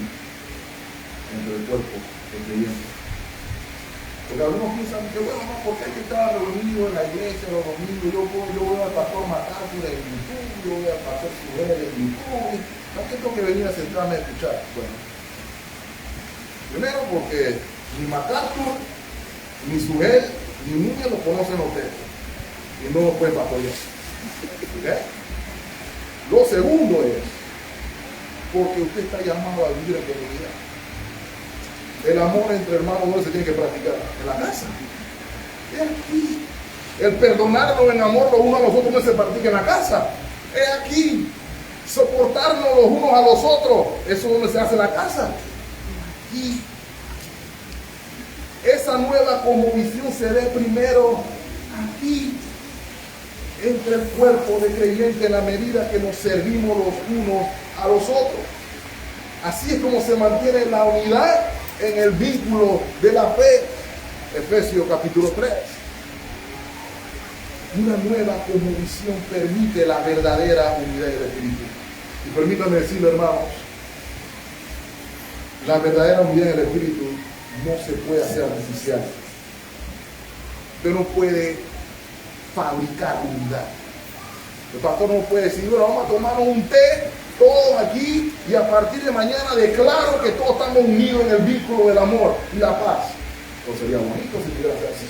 entre el cuerpo del creyente. Porque algunos piensan que bueno, no, porque hay que estar reunido en la iglesia los domingos, yo veo al pastor MacArthur en YouTube, yo veo al pastor Sujel en YouTube, ¿por qué tengo que venir a sentarme a escuchar? Bueno, primero porque ni MacArthur, ni Sujel, ni Núñez lo conocen a ustedes y no lo pueden pastorear. ¿Okay? Lo segundo es porque usted está llamado a vivir en comunidad. El amor entre hermanos no se tiene que practicar en la casa. Es aquí. El perdonarnos en amor los unos a los otros no se practica en la casa. Es aquí. Soportarnos los unos a los otros, eso es donde se hace en la casa. Aquí. Esa nueva conmovisión se ve primero aquí, entre el cuerpo de creyentes, en la medida que nos servimos los unos a los otros. Así es como se mantiene la unidad en el vínculo de la fe. Efesios capítulo 3. Una nueva conmovisión permite la verdadera unidad del Espíritu. Y permítanme decirlo, hermanos, la verdadera unidad del Espíritu no se puede hacer artificial. Usted no puede fabricar unidad. El pastor no puede decir, bueno, vamos a tomarnos un té todos aquí y a partir de mañana declaro que todos estamos unidos en el vínculo del amor y la paz. Pues sería bonito si pudiera ser así,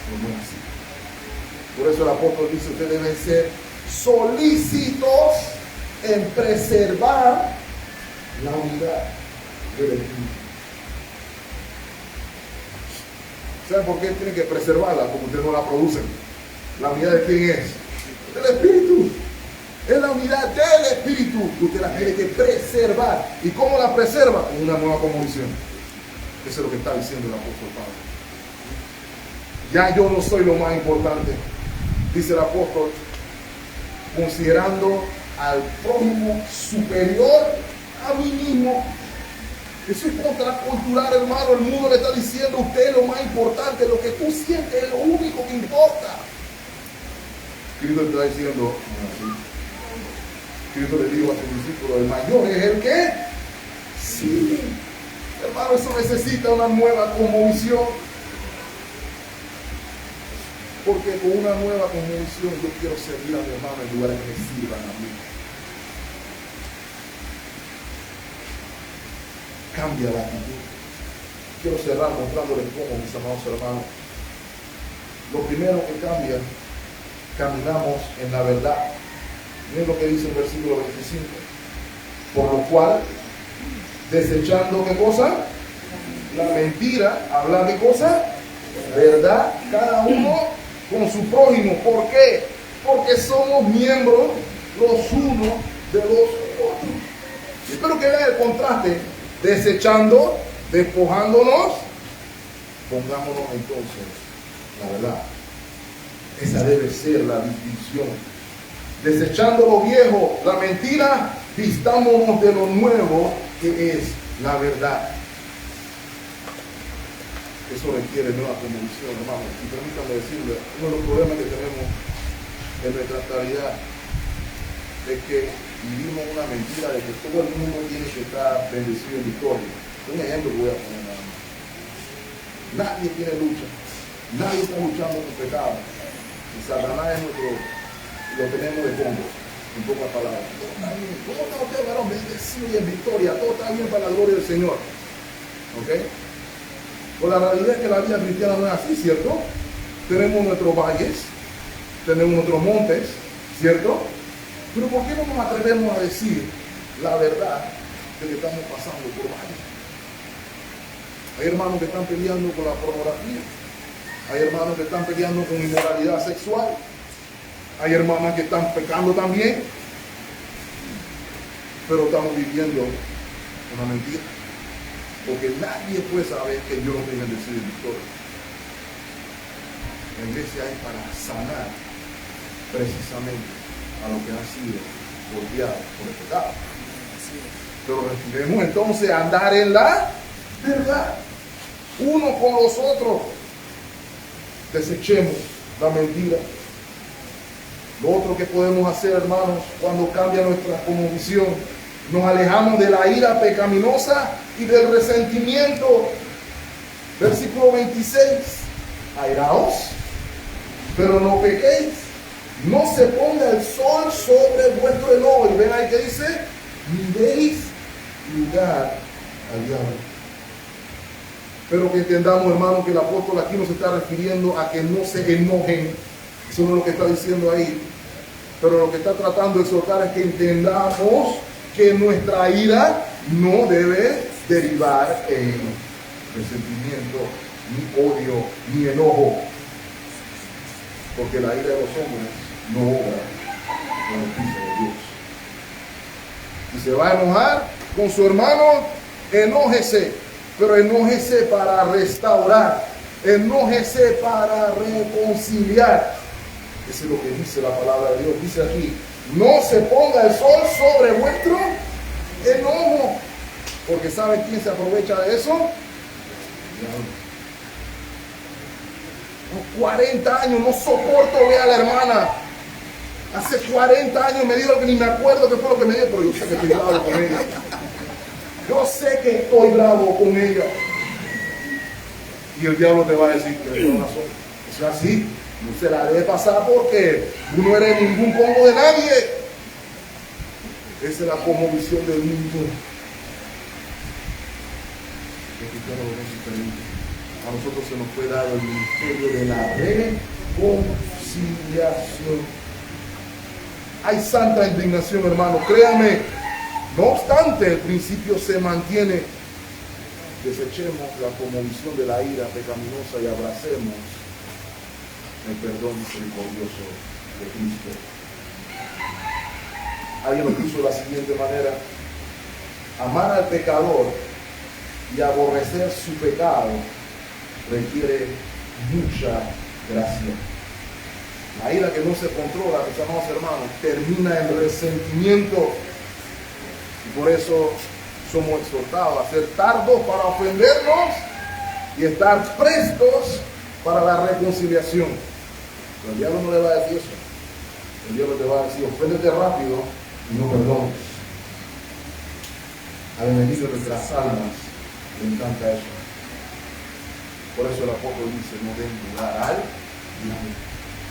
pero no es así. Por eso el apóstol dice, ustedes deben ser solícitos en preservar la unidad del Espíritu. ¿Saben por qué tienen que preservarla? Porque ustedes no la producen. ¿La unidad de quién es? Del Espíritu. Es la unidad del Espíritu que usted la tiene que preservar. ¿Y cómo la preserva? Con una nueva conmovisión. Eso es lo que está diciendo el apóstol Pablo. Ya yo no soy lo más importante, dice el apóstol, considerando al prójimo superior a mí mismo. Eso es contracultural, hermano. El mundo le está diciendo, usted es lo más importante, lo que tú sientes es lo único que importa. Cristo le está diciendo, no, así. Cristo le dijo a sus discípulos, el mayor es el que sí. Hermano, eso necesita una nueva conmovisión. Porque con una nueva conmovisión yo quiero servir a mi hermano en lugar de que me sirvan a mí. Cambia la actitud. Quiero cerrar mostrándoles cómo, mis amados hermanos. Lo primero que cambia, caminamos en la verdad. Miren lo que dice el versículo 25. Por lo cual, desechando ¿qué cosa? La mentira, hablar de cosa, verdad, cada uno con su prójimo. ¿Por qué? porque somos miembros los unos de los otros. Y espero que vean el contraste, desechando, despojándonos, pongámonos entonces la verdad. Esa debe ser la distinción. Desechando lo viejo, la mentira, vistámonos de lo nuevo que es la verdad. Eso requiere nueva convicción, hermanos. Y permítanme decirle, uno de los problemas que tenemos en nuestra actualidad es que vivimos una mentira de que todo el mundo tiene que estar bendecido en victoria. Un ejemplo que voy a poner nada más. Nadie tiene lucha. Nadie está luchando con pecado. Y Satanás es nuestro, lo tenemos de fondo, en pocas palabras. Todo está bien. ¿Cómo está usted, varón? Bendecido y en victoria. Todo está bien para la gloria del Señor. ¿Ok? Pues la realidad es que la vida cristiana no es así, ¿cierto? Tenemos nuestros valles, tenemos nuestros montes, ¿cierto? Pero ¿por qué no nos atrevemos a decir la verdad de que estamos pasando por valles? Hay hermanos que están peleando con la pornografía, hay hermanos que están peleando con inmoralidad sexual, hay hermanas que están pecando también, pero estamos viviendo una mentira. Porque nadie puede saber que yo no estoy bendecido en victoria. La iglesia es para sanar precisamente a lo que ha sido golpeado por el pecado. Pero debemos entonces andar en la verdad, uno con los otros. Desechemos la mentira. Lo otro que podemos hacer, hermanos, cuando cambia nuestra cosmovisión, nos alejamos de la ira pecaminosa y del resentimiento. Versículo 26. Airaos, pero no pequéis. No se ponga el sol sobre vuestro enojo. Y ven ahí que dice, ni deis lugar al diablo. Pero que entendamos, hermano, que el apóstol aquí nos está refiriendo a que no se enojen. Eso no es lo que está diciendo ahí. Pero lo que está tratando de exhortar es que entendamos que nuestra ira no debe derivar en resentimiento, ni odio, ni enojo. Porque la ira de los hombres no obra en el juicio de Dios. Si se va a enojar con su hermano, enójese, pero enójese para restaurar, enójese para reconciliar. Eso es lo que dice la palabra de Dios. Dice aquí, no se ponga el sol sobre vuestro enojo. Porque ¿sabe quién se aprovecha de eso? Por 40 años no soporto ver a la hermana. Hace 40 años me dijo que ni me acuerdo qué fue lo que me dijo, pero yo sé que estoy bravo con ella. Yo sé que estoy bravo con ella. Y el diablo te va a decir que es razón. Es así. No se la debe pasar porque tú no eres ningún pongo de nadie. Esa es la cosmovisión del mundo. A nosotros se nos fue dado el ministerio de la reconciliación. Hay santa indignación, hermano, créanme. No obstante, el principio se mantiene. Desechemos la cosmovisión de la ira pecaminosa y abracemos el perdón misericordioso de Cristo. Alguien lo puso de la siguiente manera: amar al pecador y aborrecer su pecado requiere mucha gracia. La ira que no se controla, mis amados hermanos, termina en resentimiento. Y por eso somos exhortados a ser tardos para ofendernos y estar prestos para la reconciliación. Pero el diablo no le va a decir eso. El diablo te va a decir, oféndete rápido y no perdones. Al enemigo de nuestras almas le encanta eso. Por eso el apóstol dice, no den lugar al diablo.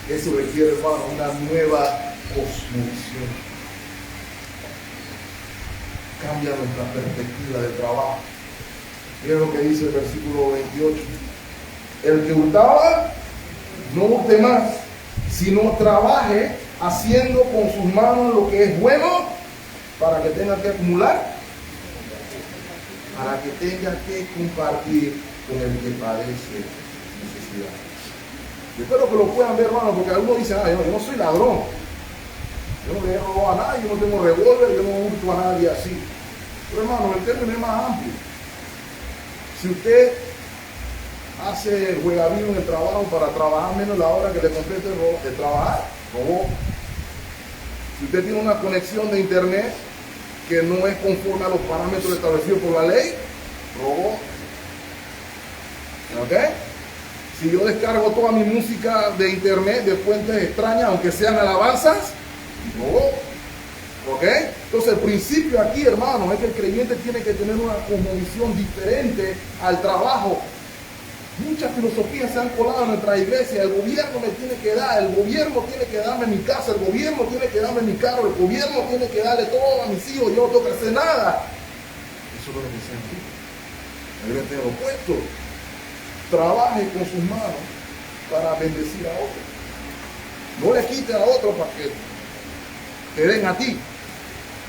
Eso requiere, hermano, una nueva cosmovisión. Cambia nuestra perspectiva de trabajo. Miren lo que dice el versículo 28. El que hurtaba, no hurte más, sino trabaje haciendo con sus manos lo que es bueno, para que tenga que acumular, para que tenga que compartir con el que padece necesidad. Yo espero que lo puedan ver, hermano, porque algunos dicen, yo no soy ladrón. Yo no le robo a nadie, yo no tengo revólver, yo no hurto a nadie así. Pero hermano, el término es más amplio. Si usted hace juegavío en el trabajo para trabajar menos la hora que le compete de trabajar, robó. Si usted tiene una conexión de internet que no es conforme a los parámetros establecidos por la ley, robó. ¿Ok? Si yo descargo toda mi música de internet de fuentes extrañas, aunque sean alabanzas, robó. ¿Ok? Entonces el principio aquí, hermano, es que el creyente tiene que tener una cosmovisión diferente al trabajo. Muchas filosofías se han colado en nuestra iglesia. El gobierno me tiene que dar, el gobierno tiene que darme mi casa, el gobierno tiene que darme mi carro, el gobierno tiene que darle todo a mis hijos, yo no tengo que hacer nada. Eso no es lo que se aquí. Debe tener lo opuesto. Trabaje con sus manos para bendecir a otros. No le quite a otros para que te den a ti.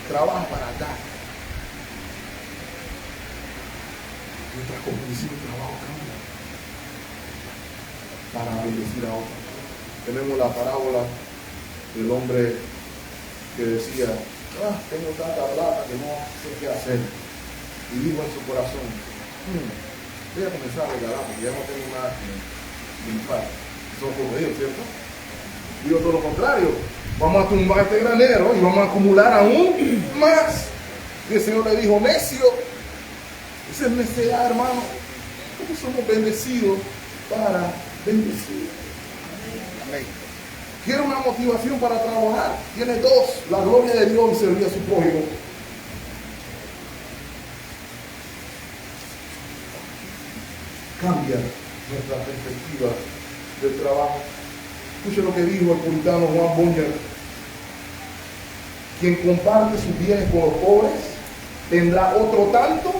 Trabaja para dar. Nuestra condición de trabajo cambia para bendecir a otros. Tenemos la parábola del hombre que decía, tengo tanta plata que no sé qué hacer. Y dijo en su corazón, voy a comenzar a regalar porque ya no tengo nada que limpar. Son jodidos, ¿cierto? Digo todo lo contrario. Vamos a tumbar este granero y vamos a acumular aún más. Y el Señor le dijo, necio. Esa es necedad, hermano. Porque somos bendecidos para bendecir. Amén. Quiere una motivación para trabajar. Tiene dos: la gloria de Dios y servir a su prójimo. Cambia nuestra perspectiva del trabajo. Escuche lo que dijo el puritano Juan Bunyan: quien comparte sus bienes con los pobres tendrá otro tanto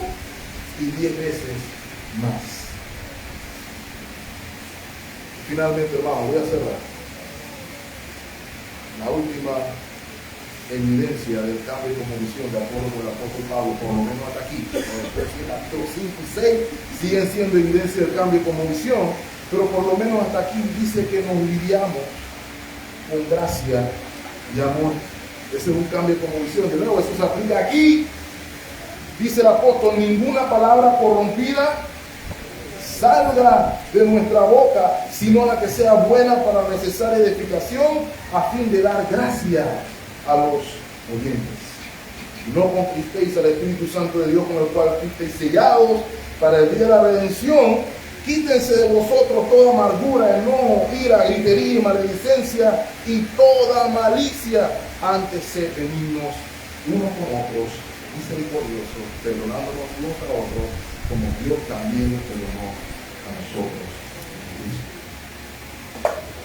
y 10 veces más. Finalmente, hermano, voy a cerrar. La última evidencia del cambio de condición de acuerdo con el apóstol Pablo, por lo menos hasta aquí, después de capítulos 5 y 6 siguen siendo evidencia del cambio de condición, pero por lo menos hasta aquí dice que nos lidiamos con gracia y amor. Ese es un cambio de condición. De nuevo, eso se aplica aquí. Dice el apóstol: ninguna palabra corrompida salga de nuestra boca, sino la que sea buena para la necesaria edificación, a fin de dar gracia a los oyentes. No contristéis al Espíritu Santo de Dios, con el cual fuisteis sellados para el día de la redención. Quítense de vosotros toda amargura, enojo, ira, gritería, maledicencia y toda malicia. Antes sed benignos unos con otros, misericordiosos, perdonándonos unos a otros, como Dios también nos perdonó a nosotros.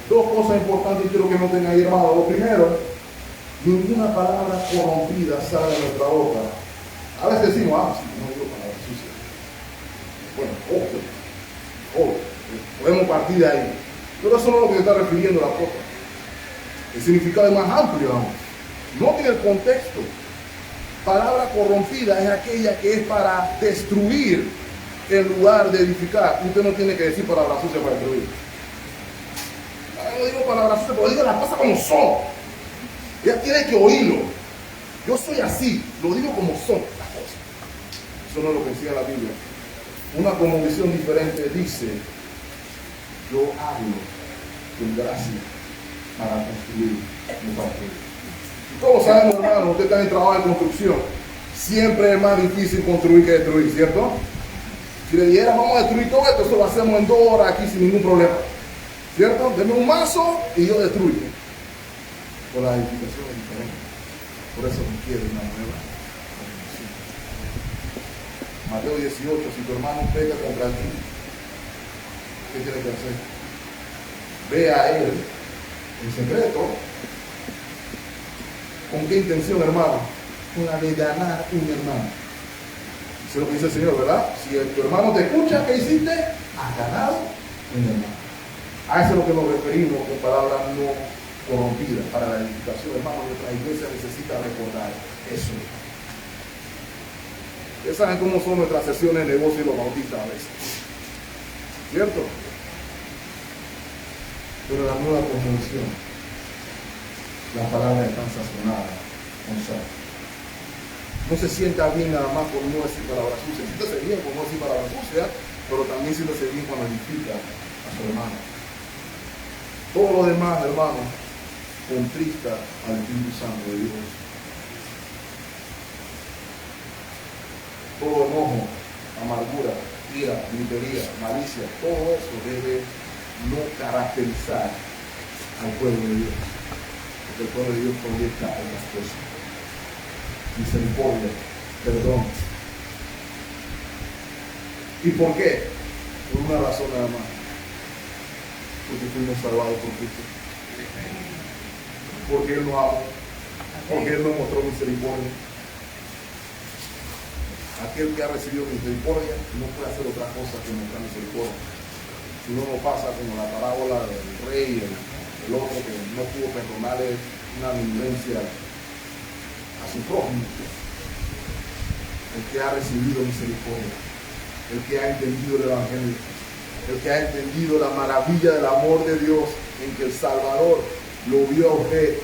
Dos cosas importantes quiero que noten ahí, hermano. Lo primero: ninguna palabra corrompida sale de nuestra boca. A veces decimos, sí, no digo palabras sucias. Bueno, podemos partir de ahí. Pero eso no es lo que se está refiriendo la cosa. El significado es más amplio, vamos. No tiene el contexto. Palabra corrompida es aquella que es para destruir en lugar de edificar. Usted no tiene que decir palabras sucias para destruir. No digo palabras sucias, pero digo las cosas como son. Ella tiene que oírlo. Yo soy así, lo digo como son las cosas. Eso no es lo que enseña la Biblia. Una cosmovisión diferente dice: yo hablo con gracia para construir mi partido. Todos sabemos, hermano, usted está en trabajo de construcción. Siempre es más difícil construir que destruir, ¿cierto? Si le dijera, vamos a destruir todo esto, eso lo hacemos en 2 horas aquí sin ningún problema. ¿Cierto? Deme un mazo y yo destruyo. Pero la edificación es diferente. Por eso requiere una nueva condición. Mateo 18: si tu hermano peca contra ti, ¿qué tiene que hacer? Ve a él en secreto. ¿Con qué intención, hermano? Con la de ganar un hermano. Eso es lo que dice el Señor, ¿verdad? Si tu hermano te escucha, ¿qué hiciste? Has ganado un hermano. A eso es lo que nos referimos con palabras no corrompidas. Para la edificación, hermano, nuestra iglesia necesita recordar eso. Ustedes saben cómo son nuestras sesiones de negocio y los bautistas a veces, ¿cierto? Pero la nueva cosmovisión, las palabras están sazonadas con sal. No se sienta bien nada más por no decir palabras sucias. Siéntase bien por no decir palabras sucias, pero también siéntase bien cuando edifica a su hermano. Todo lo demás, hermano, contrista al Espíritu Santo de Dios. Todo enojo, amargura, ira, gritería, malicia, todo eso debe no caracterizar al pueblo de Dios. Porque el pueblo de Dios proyecta otras cosas. Misericordia, perdón. ¿Y por qué? Por una razón nada más. Porque fuimos salvados por Cristo. Porque Él nos amó. Porque Él nos mostró misericordia. Aquel que ha recibido misericordia no puede hacer otra cosa que mostrar misericordia. Si uno no pasa como la parábola del rey, el otro que no pudo perdonarle una violencia a su prójimo. El que ha recibido misericordia, el que ha entendido el Evangelio, el que ha entendido la maravilla del amor de Dios en que el Salvador lo vio a usted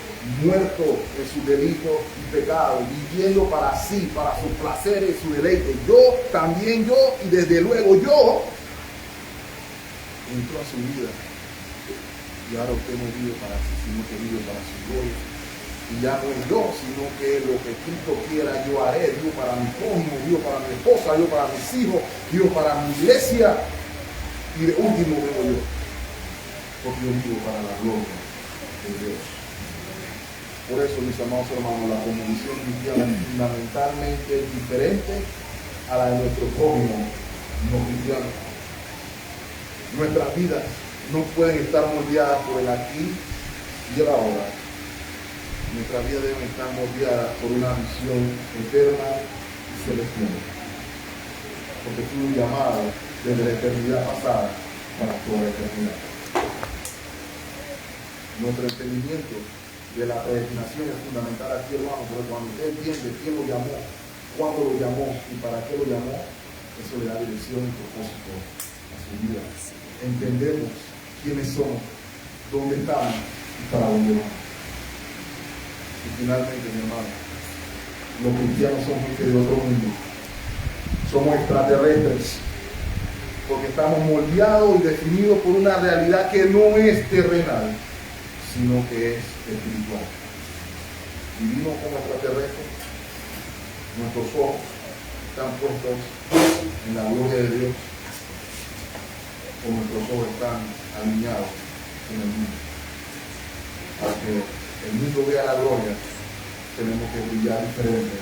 muerto en su delito y pecado, viviendo para sí, para su placer y su deleite. También yo, y desde luego yo, entró a su vida. Y ahora usted no vive para sí, sino que vive para su gloria. Y ya no es yo, sino que lo que Cristo quiera yo haré. Digo para mi prójimo, digo para mi esposa, digo para mis hijos, digo para mi iglesia. Y de último vengo yo. Porque yo vivo para la gloria de Dios. Por eso, mis amados hermanos, la cosmovisión cristiana es fundamentalmente diferente a la de nuestro prójimo no cristiano. Nuestras vidas no pueden estar moldeadas por el aquí y el ahora. Nuestras vidas deben estar moldeadas por una visión eterna y celestial. Porque fuimos llamados desde la eternidad pasada para toda la eternidad. Nuestro entendimiento de la predestinación es fundamental aquí, hermano, porque cuando usted entiende quién lo llamó, cuándo lo llamó y para qué lo llamó, eso le da dirección y propósito a su vida. Entendemos quiénes somos, dónde estamos y para dónde vamos. Y finalmente, mi hermano, los cristianos son gente de otro mundo. Somos extraterrestres, porque estamos moldeados y definidos por una realidad que no es terrenal, sino que es espiritual. Vivimos como extraterrestres, nuestros ojos están puestos en la gloria de Dios, o nuestros ojos están alineados en el mundo. Para que el mundo vea la gloria, tenemos que brillar diferente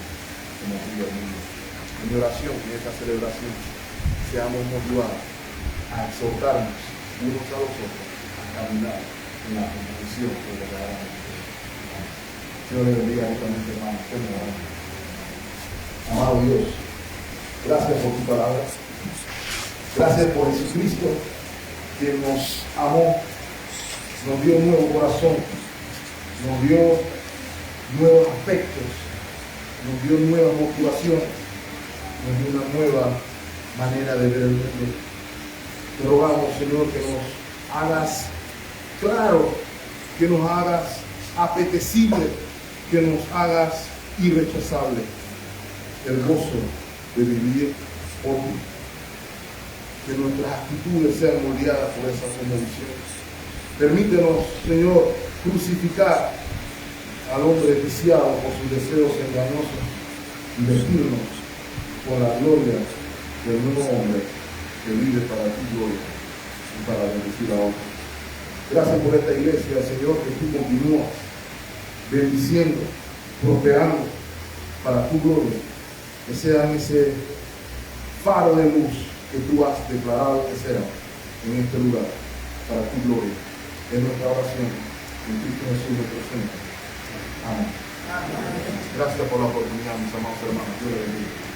como brilla el mundo. En mi oración, en esta celebración, seamos motivados a exhortarnos unos a los otros a caminar en la convicción que verdaderamente. Dios le bendiga justamente, hermano. Amado Dios, gracias por tu palabra. Gracias por Jesucristo, que nos amó, nos dio un nuevo corazón, nos dio nuevos aspectos, nos dio nuevas motivaciones, nos dio una nueva manera de ver el mundo. Te rogamos, Señor, que nos hagas claro, que nos hagas apetecible, que nos hagas irrechazable el gozo de vivir por ti. Que nuestras actitudes sean moldeadas por esas convicciones. Permítenos, Señor, crucificar al hombre desviado por sus deseos engañosos y vestirnos con la gloria del nuevo hombre que vive para tu gloria y para bendecir a otros. Gracias por esta iglesia, Señor, que tú continúas bendiciendo, prosperando para tu gloria, que sean ese faro de luz que tú has declarado que sea en este lugar, para tu gloria. Es nuestra oración, en Cristo Jesús nuestro Señor. Amén. Gracias por la oportunidad, mis amados hermanos. Dios les bendiga.